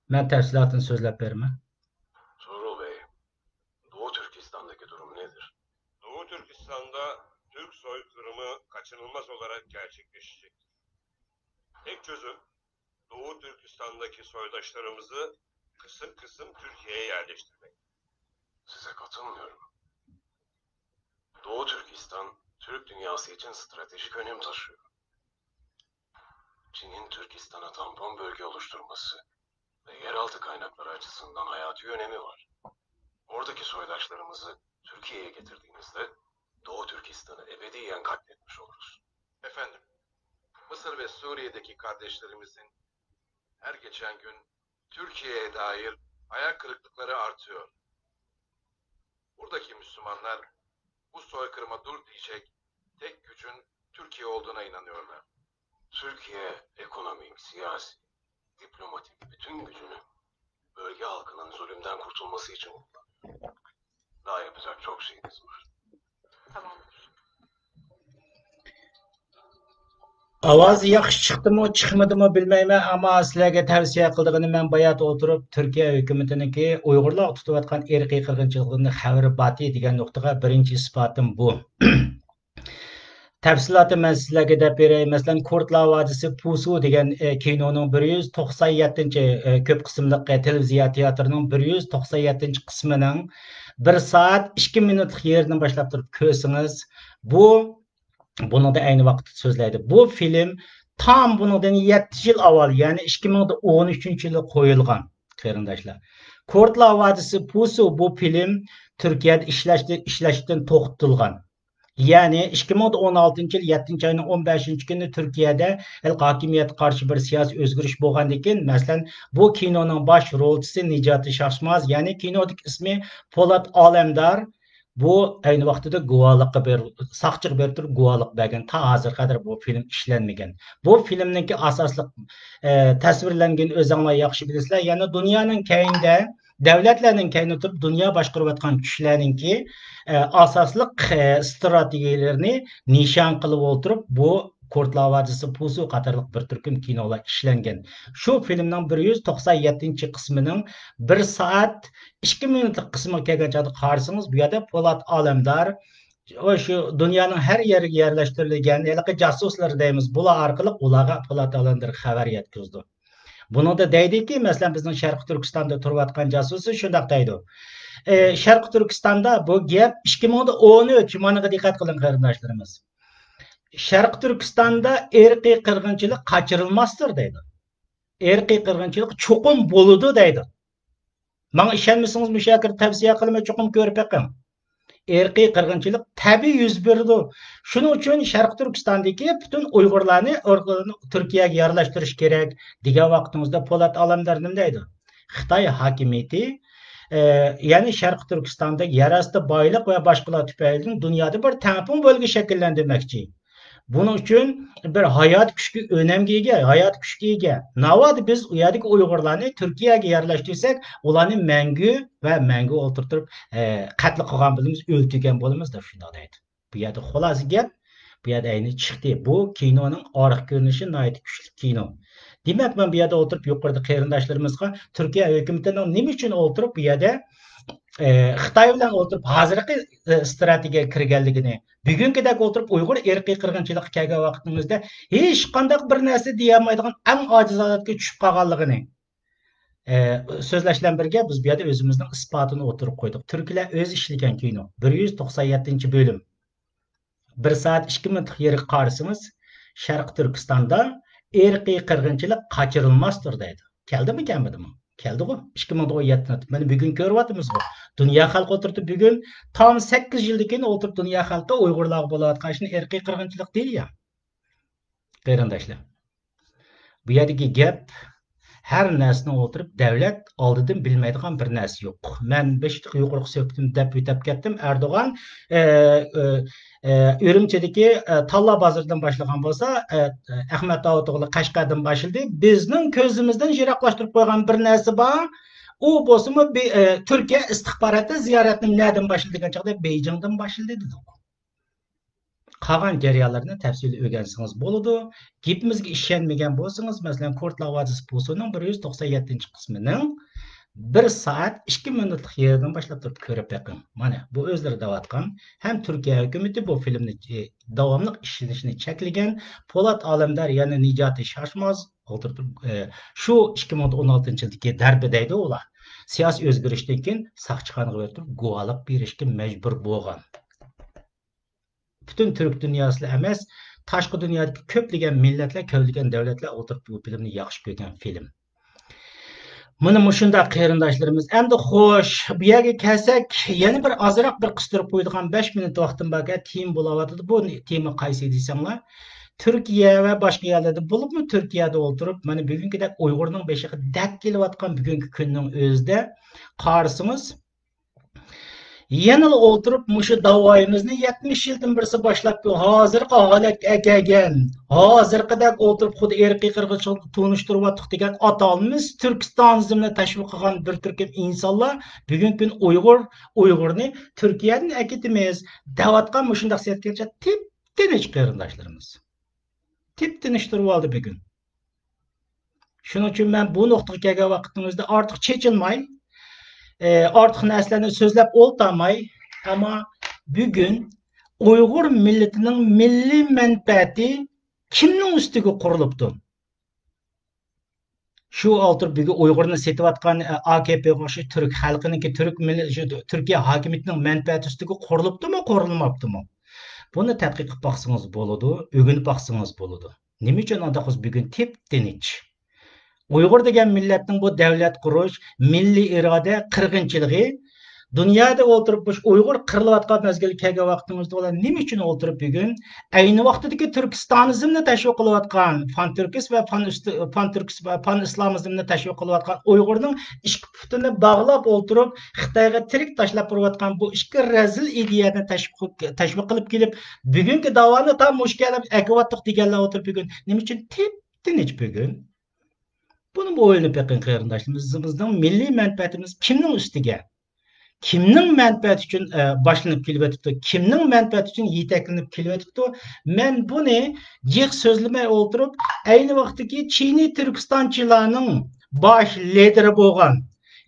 Men tafsilotini so'zlab beraman.
Tuğrul Bey, Doğu Türkistan'daki durum nedir?
Doğu Türkistan'da Türk soykırımı kaçınılmaz olarak gerçekleşecek. Tek çözüm, Doğu Türkistan'daki soydaşlarımızı kısım kısım Türkiye'ye yerleştirmek.
Size katılmıyorum. Doğu Türkistan, Türk dünyası için stratejik önem taşıyor. Çin'in Türkistan'a tampon bölge oluşturması ve yeraltı kaynakları açısından hayati önemi var. Oradaki soydaşlarımızı Türkiye'ye getirdiğinizde Doğu Türkistan'ı ebediyen katletmiş oluruz.
Efendim, Mısır ve Suriye'deki kardeşlerimizin her geçen gün Türkiye'ye dair hayal kırıklıkları artıyor. Buradaki Müslümanlar bu soykırıma dur diyecek tek gücün Türkiye olduğuna inanıyorlar.
Türkiye ekonomik, siyasi, diplomatik bütün gücünü bölge halkının zulümden kurtulması için kullanıyor. Daha yapacak çok şeyimiz var.
Tamamdır.
Ovoz yaxshi chiqdimi, chiqmadimi bilmayman, ammo sizlarga tavsiya qildig'ini men bayat o'tirib Turkiya hukumatiniki Uyg'urlar tutayotgan irqiy qirg'inchilikni xabari bati degan nuqtaga birinchi isbotim bu. Tafsilotni men sizlarga deb beray. Masalan, Kurtlar vodiysi Pusu degan kinoning 197 ko'p qismli televiziya teatrining 197 qismining 1 soat 2 minutlik yeridan boshlab turib ko'rsangiz, buni da ayni vaqtda so'zlaydi. Bu film tam bundan 7 yil avval, ya'ni 2013-yili qo'yilgan, qarindoshlar. Kurtlar vodiysi Pusu bu film Turkiyada ishlashdan to'xtatilgan. Yani 2016 yıl 7. ayının 15. günü Türkiye'de hokimiyetga qarshi bir siyasi o'zgarish bo'lgandan keyin, masalan, bu kinoning bosh rolchisi Nijati Shaxmaz, yani kinodagi ismi Polat Alemdar, bu ayni vaqtida saqchiq berib turib guvohlik bergan. Ta hozir qadar bu film ishlanmagan. Bu filmniki asosli tasvirlangan o'zinglar yaxshi bilasizlar. Yani dunyoning keyinda davlatlarning keyinda turib dunyo boshqarayotgan kuchlarningki asosliq strategiyalarini nishon qilib o'tirib bu Kurtlar vodiysi Pusu qatorliq bir turkum kinolar ishlangan. Shu filmning 197 qismining 1 soat 2 minutlik qismiga kelgancha qarasangiz, bu yerda Polat Alemdar shu dunyoning har yeriga yerlashtirilgan jasuslar deymiz, bular orqali ularga Polat Alemdar xabar yetkazdi. Bunu da deydiki, masalan bizning Sharq Turkistonda turayotgan jasusi shunday deydi. Sharq Turkistonda bu gap 2013, managa diqqat qiling qarindoshlarimiz. Sharq Turkistonda irqiy qirg'inchilik qochirilmasdir deydi. Irqiy qirg'inchilik cho'qim bo'ladi deydi. Menga ishonmasangiz, mushakir tavsiya qilaman, cho'qim ko'rib beqing. Irqiy qirg'inchilik tabiiy yuz berdi. Shuning uchun Sharq Turkistondagi butun Uyg'urlarni Turkiyaga yerlashtirish kerak degan vaqtimizda Polat Alemdar nima deydi? Xitoy hokimiyati ya'ni Sharq Turkistonda yerasti boylik va boshqalar tufayli dunyoda bir tampon bo'lgi shakllantirmoqchi. Buning uchun bir hayot kuchga o'namga ega, hayot kuchga ega. Navoda biz u yerdagi Uyg'urlarni Turkiyaga yerlashtirsak, ularni mangu o'ltirtirib qatl qilgan bo'lamiz, o'ltirgan bo'lamiz deb shunday deydi. Bu yerda xulosasi gap, bu yerda ayni chiqdi. Bu kinoning oriq ko'rinishi nihoyat kuchli kino. Demak, men bu yerda o'tirib yuqorida qarindoshlarimizga Turkiya hukumatining nima uchun o'tirib bu yerda Xitoy bilan o'tirib hozirgi strategiyaga kirganligini, bugungidek o'tirib Uyg'ur irqiy qirg'inchilikka kelgan vaqtimizda hech qanday bir narsa deyamaydigan eng ojiz holatga tushib qolganligini so'zlash bilan birga biz bu yerda o'zimizning isbotini o'tirib qo'ydik. Turklar o'zi ishlagan kino 197-bo'lim 1 soat 2 minutlik yerga qarasangiz, Sharq Turkistonda irqiy qirg'inchilik qochirilmasdir deydi. Keldimi, kelmadimi? Keldi-ku. 2017'da. Mana bugun ko'ryapmiz bu. Dunyo xalqi o'tirib bugun tam 8 yildan keyin o'tirib dunyo xalqi Uyg'urlar bo'layotgan ishni irqiy qirg'inchilik deydi. Qarindoshlar. Bu yerdagi gap her narsani o'tirib davlat oldidan bilmaydigan bir narsa yo'q. Men 5 yuqori söhbetim deb o'tib ketdim. Erdo'g'an Ürümçidagi Talla bozoridan boshlagan bo'lsa, Ahmad Davutoğlu Qashqardan boshladi. Bizning ko'zimizdan yiroqlashtirib qo'ygan bir narsa bor. U bo'lsa-mu Turkiya istixboroti ziyoratini nereden boshladi degan chog'da Beyjingdan boshladi dedi. Qolgan jarayonlarni tafsili o'rgansangiz bo'ladi. Gapimizga ishonmagan bo'lsangiz, masalan, Kurtlar Vadisi postining 197-qismining 1 soat 2 minutlik yeridan boshlab turib ko'rib beqing. Mana bu o'zlari davatgan ham Turkiya hukumati bu filmni davomli ishlanishini cheklagan. Po'lat Olamdar, ya'ni Nijati Shoshmoz o'tirib shu 2016-yildagi darbidaydi ular. Siyosiy o'zgarishdan keyin saqchixonaga o'tirib guvohlik berishga majbur bo'lgan. Bütün Türk dünyasıyla emas, tashqi dunyodagi ko'plagan millatlar, ko'plagan davlatlar o'tirib bu filmni yaxshi ko'rgan film. Mana mushunda qarindoshlarimiz endi xo'sh, bu yerga kelsak, yana bir ozroq bir qistirib qo'ydigan 5 minut vaqtim borga tim bo'layotdi. Bu tema qaysi desanglar, Turkiya va boshqa yerlarda bo'libmi Turkiyada o'tirib, mana bugungidek Uyg'urning beshiga dak kelayotgan bugungi kunning o'zida qarasangiz yanıla oturup muşu davoyimizni 70 yıldan birisi başlap hozirgi holatga akagan, hozirgidek oturup xuddi erkiy qirg'inchilikni tunishtirib degan atalmiz Turkistonizmni tashviq qilgan bir turkum insonlar bugungi kun Uyg'urni Turkiyadan akitimiz davatgan mushundaq setgancha tip-tinch qarindoshlarimiz. Tip-tinch turib oldi bugun. Shuning uchun men bu nuqtaga kelgan vaqtimizda ortiq chechinmay artıq nəslərini sözləb oltamay, amma bugün Uyğur milletinin milli mənfəəti kimnin üstüge qurulubdu? Şu altır bugün Uyğurunu setivatqan AKP qarşı Türk xalqının ki Türkiye hakimiyetinin mənfəəti üstüge qurulubdu mu, qurulmabdı mı? Bunu tədqiq qilib baxsanız boladı, ögünüb baxsanız boladı. Nima uchun andaqız bugün tip-tinch? Uyghur degan millatning bu davlat qurish, milliy iroda qirg'inchiligi dunyoda o'tirib Uyghur qirilayotgan mezgil kelgan vaqtimizda ular nima uchun o'tirib bugun ayni vaqtdagi Turkistonizmni tashviq qilayotgan, pan-turkist va pan-islomizmni tashviq qilayotgan Uyg'urning ikki putini bog'lab o'tirib Xitoyga tirik tashlab turayotgan bu ikki razil ideyani tashviq qilib kelib bugungi davoni tam mushkalab akvatliq deganlar o'tirib bugun nima uchun tip-tinch bugun bunu bu o'ylanib beqing qarindoshimizning milliy manfaatimiz kimning ustiga? Kimning manfaati uchun boshlanib kelyapti? Kimning manfaati uchun yetaklanib kelyapti? Men buni jiq so'zlamay o'tirib, ayni vaqtdagi Chiniy Turkistonchilarning bosh lideri bo'lgan,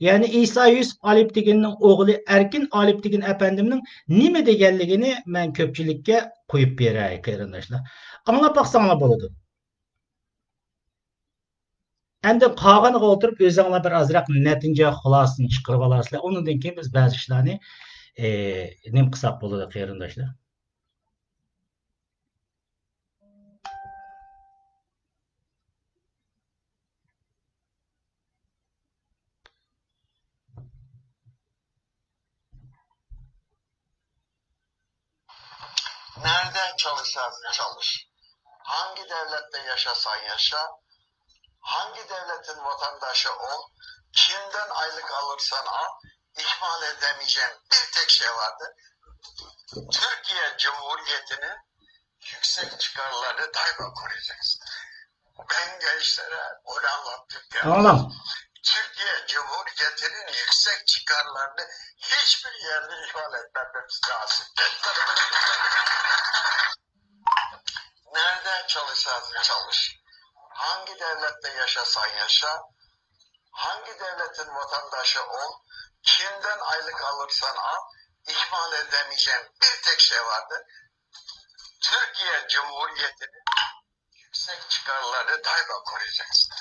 ya'ni Isa Yusuf Alipteginning o'g'li Erkin Aliptegin apandimning nima deganligini men ko'pchilikka qo'yib beray qarindoshlar. Anglab baqsanglar bo'ladi. Endi qolganiga o'tirib o'zinglar bir ozroq natija xulosasini chiqarib olasizlar. Undan keyin biz ba'zi ishlarni nima qilsak bo'ladi qarindoshlar.
Nerede çalışarsan çalış. Hangi devlette yaşasan yaşa. Hangi devletin vatandaşı ol, kimden aylık alırsan al, ihmal edemeyeceğin bir tek şey vardı. Türkiye Cumhuriyeti'nin yüksek çıkarlarını daima koruyacaksın. Ben gençlere onu anlattık ya.
Tamam.
Türkiye Cumhuriyeti'nin yüksek çıkarlarını hiçbir yerde ihmal etmememiz lazım. Nerede çalışarsan çalış. Hangi devlette yaşasan yaşa, hangi devletin vatandaşı ol, kimden aylık alırsan al, ihmal edemeyeceğin bir tek şey vardı. Türkiye Cumhuriyeti'nin yüksek çıkarlarını daima koruyacaksın.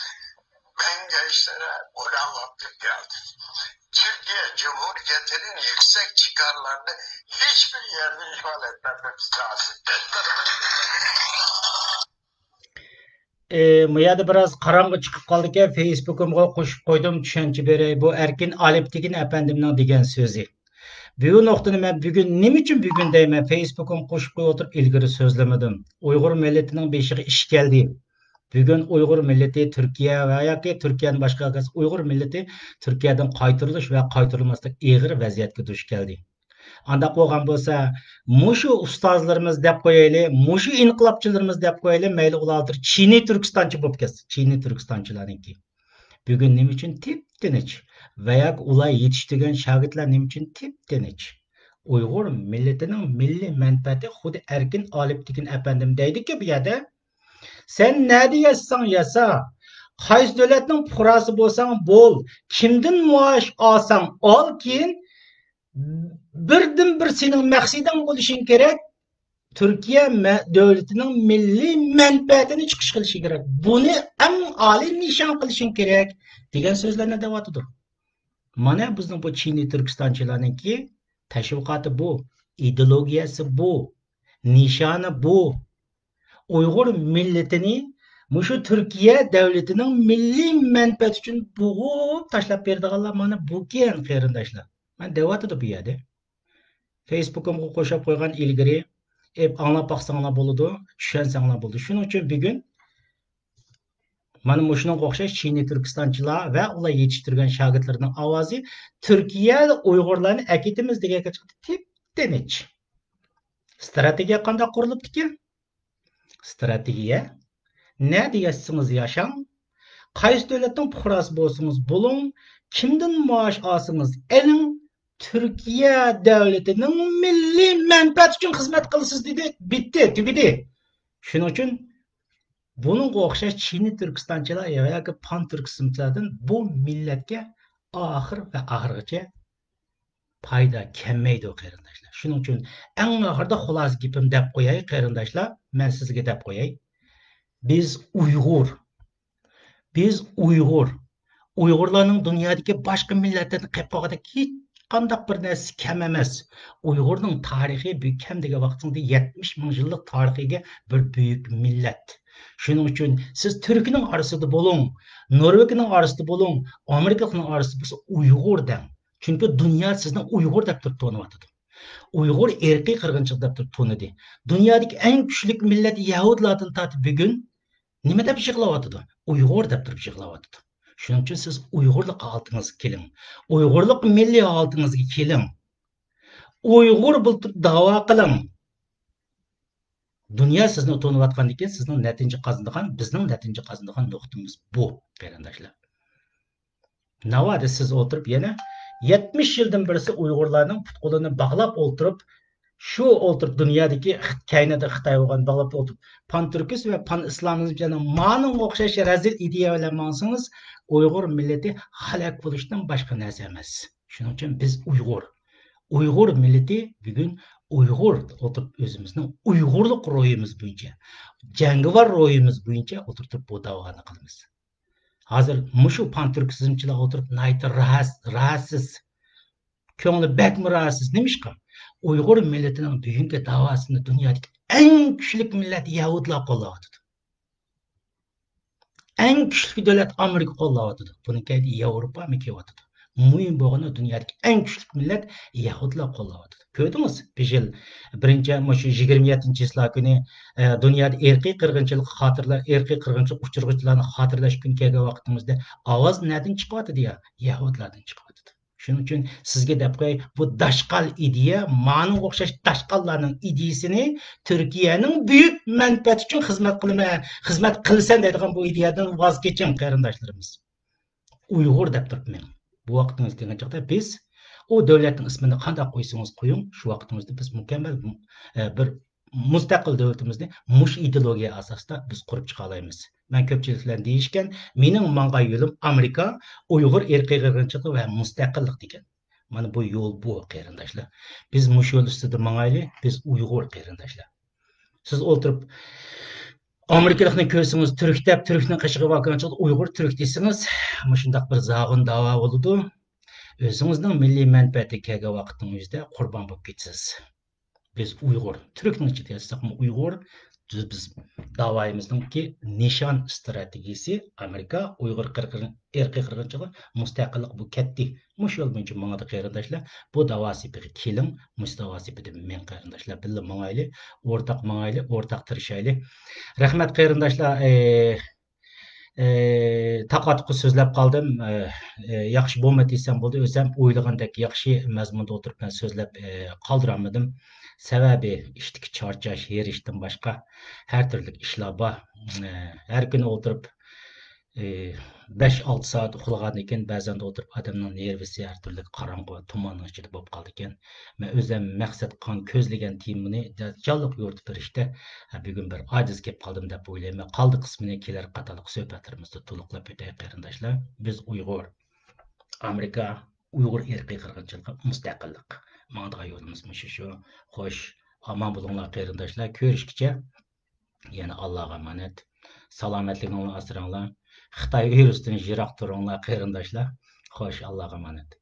Ben gençlere onu anlattım geldim. Türkiye Cumhuriyeti'nin yüksek çıkarlarını hiçbir yerde ihmal etmememiz lazım.
Bu yerda biroz qorong'i chiqib qoldi ekan, Facebook'imga qo'shib qo'ydim, tushuncha beray. Bu Erkin Aliptegin apandimning degan so'zi. Bu nuqtani men bugun nima uchun bugun deyman, Facebook'im qo'shib qo'yib o'tirib ilgari so'zlamadim. Uyg'ur millatining beshiga ish keldi. Bugün Uyghur milleti Türkiye veya ki Türkiye'nin başka Uyghur milleti Türkiye'den qaytırılış ve qaytırılmaslık ağır vaziyetke duş geldi. Anda bo'lgan bo'lsa, mushu ustozlarimiz deb qo'yaylik, mushu inqilobchilarimiz deb qo'yaylik, mayli ular Çinli Turkistonchi bo'lib ketsin. Çinli Turkistonchilarniki. Bugun nima uchun tip-tinch veya ular yetishtirgan shogirdlar nima uchun tip-tinch? Uyg'ur millatining milliy manfaati xuddi erkin olib degan apandim deydi-ku bu yerda. Sen nerede yazsan yasa, qaysi davlatning fuqarosi bo'lsang bo'l, kimdan maosh olsang ol, keyin birdan bir sening maqsading bo'lishing kerak. Türkiye devletinin milli menfaatini çıkış kılışı gerek. Bunu en âli nişan kılışın gerek. Diyen sözlerine devatıdır. Mana bizning bu Çinli Türkistanchilarningki teşvikatı bu, ideologiyasi bu, nişanı bu. Uyghur milletini mushu Türkiye devletinin milli menfaati için buğup taşlap berdiganlar mana bu ken qarindoshlar. Men devatıdı bu yerda. Facebook'umga qo'shib qo'ygan ilgari anlap baksanglar boludu, düşensanglar boludu. Şunun için bugün mana muşunun o'xshash Çinli Türkistanchilar ve ular yetishtirgan shogirdlarning ovozi Türkiye Uyg'urlarni akitimiz degan chiqdi. Tip-tinch. Strategiya qanday qurilibdiki? Strategiya ne deyarsiniz yaşam? Qaysi davlatning fuqarosi bo'lsangiz bo'ling, kimdan maosh olsangiz eling, Türkiye devletinin milli menfaati için hizmet kılsız dedi. Bitti, tübidi. Şunun için bunun o'xshash Çinli Türkistanchilar veya ki pan Türkistanchilardan bu milletke ahir ve ahirgacha payda kelmaydi qarindoshlar. Şunun için en ahirda xulos gapim deb qo'yay qarindoshlar, men sizga deb qo'yay. Biz Uyg'urlarning dunyodagi boshqa millatlarni qilib qo'ygandek hech qandaq bir narsa kam emas. Uyg'urning tarixiy büyük kam degan vaqtingda 70 ming yillik tarixiga bir büyük millat. Shuning uchun siz Turkning orasida bo'ling, Norvegiyaning orasida bo'ling, Amerikaning orasida bo'lsa Uyg'ur deng. Chunki dunyo sizni Uyg'ur deb turib to'niyotdi. Uyg'ur erkiy qirg'inchilik deb turib to'nidi. Dunyodagi eng kuchli millat Yahudlardan tortib bugun nima deb yig'layotdi? Uyg'ur deb turib yig'layotdi. Shuning uchun siz Uyg'urlik holtingizga keling. Uyg'urlik milliy holtingizga keling. Uyg'ur bo'lib da'vo qiling. Dünya sizni to'niyotgandan keyin sizning natija qozongan, bizning natija qozongan nuqtamiz bu, qarindoshlar. Navada siz o'tirib yana 70 yildan birisi Uyg'urlarning putqulini bog'lab o'tirib, shu o'tirib dunyodagi kaynada Xitoy bo'lgan bog'lab o'tirib, pan turkis va pan islomizmni ma'ning o'xshash razil ideya bilan mansangiz, Uyg'ur millati halok bo'lishdan boshqa narsa emas. Shuning uchun biz Uyg'ur millati bugun Uyg'ur o'tirib o'zimizning Uyg'urlik ro'yimiz bo'yicha, jangovar ro'yimiz bo'yicha o'tirib bu da'voni qilamiz. Hozir mushu pan turkizmchilar o'tirib nayt rahatsiz, ko'ngli bakmi rahatsiz nimishqa? Uyg'ur millatining bugungi da'vosini dunyodagi eng kuchli millat Yahudlar qo'llayotdi. Eng kuchli davlat Amerika qo'llayotdi. Buning kaydi Yevropa mikeyotidir. Muhim bo'lgan dunyodagi eng kuchli millat Yahudlar qo'llayotdi. Ko'rdingiz? Bejil birinchi mushu 27-yil kuni dunyoda erkiy qirg'inchilik uchirg'uvchilarni xotirlash kuni kelgan vaqtimizda ovoz nereden chiqyapti deya Yahudlardan chiqyapti. Shuning uchun sizga deb qo'y, bu dashqal ideya, ma'ni o'xshash dashqallarning ideyasini Turkiyaning buyuk manfaati uchun xizmat qilsan deydigan bu ideyadan voz keching qarindoshlarimiz. Uyg'ur deb turibman. Bu vaqtingiz kelgan chaqda biz o davlatning ismini qanday qo'ysangiz qo'ying, shu vaqtimizda biz mukammal bir mustaqil davlatimizni mush ideologiya asosida biz qurib chiqa olamiz. Men ko'pchiliklar deyishgan, mening mang'ay yo'lim Amerika, Uyg'ur erkiy qirg'inchiligi va mustaqillik degan. Mana bu yo'l bu qarindoshlar. Biz mush yo'l ustida mang'ayli, biz Uyg'ur qarindoshlar. Siz o'tirib Amerikalikni ko'rsangiz, Turk deb Turkning qishig'i vaqtincha Uyg'ur Turk desangiz, shundaq bir zag'in da'vo bo'ladi. O'zingizning milliy manfaati kelgan vaqtingizda qurbon bo'lib ketasiz. Biz Uyg'ur, Turkning ichida yasaqmi Uyg'ur, biz da'voyimizningki nishon strategiyasi Amerika, Uyg'ur erkiy qirg'inchiligi, mustaqillik bu ketdi. Mush yo'l bo'yicha mang'ada qarindoshlar, bu da'vosiga keling, mustaqillikda men qarindoshlar birga mang'ayli, o'rtaq tirishayli. Rahmat qarindoshlar, taqatqı sözləb qaldım. Yaxşı bo'lmadi desam bo'ldi. O'zim o'ylagandek yaxshi mazmunda o'tirib men so'zlab qoldiramadim. Sababi ishdagi charchash, herishdan boshqa har turli ishlar bor. Har kuni o'tirib 5-6 saat uxlagandan keyin ba'zan o'tirib odamning nervisi har turli qorong'u tumonning ichida bo'lib qoldi ekan. Men o'zim maqsad qilgan ko'zlagan temani jonliq yo'ritib berishda bugun bir ojiz kelib qoldim deb o'ylayman. Qoldi qismini kelar qatorliq suhbatlarimizda to'liqlab o'taylik qarindoshlar. Biz Uyg'ur, Amerika, Uyg'ur irqiy qirg'inchiligi, mustaqillik. Mangdigan yo'limiz shu. Xo'sh, omon bo'linglar qarindoshlar. Ko'rishguncha yana Allohga emanet. Salomatliginglarni asranglar. Xitoy virusidan yiroq turinglar qarindoshlar. Xo'sh, Allohga emanet.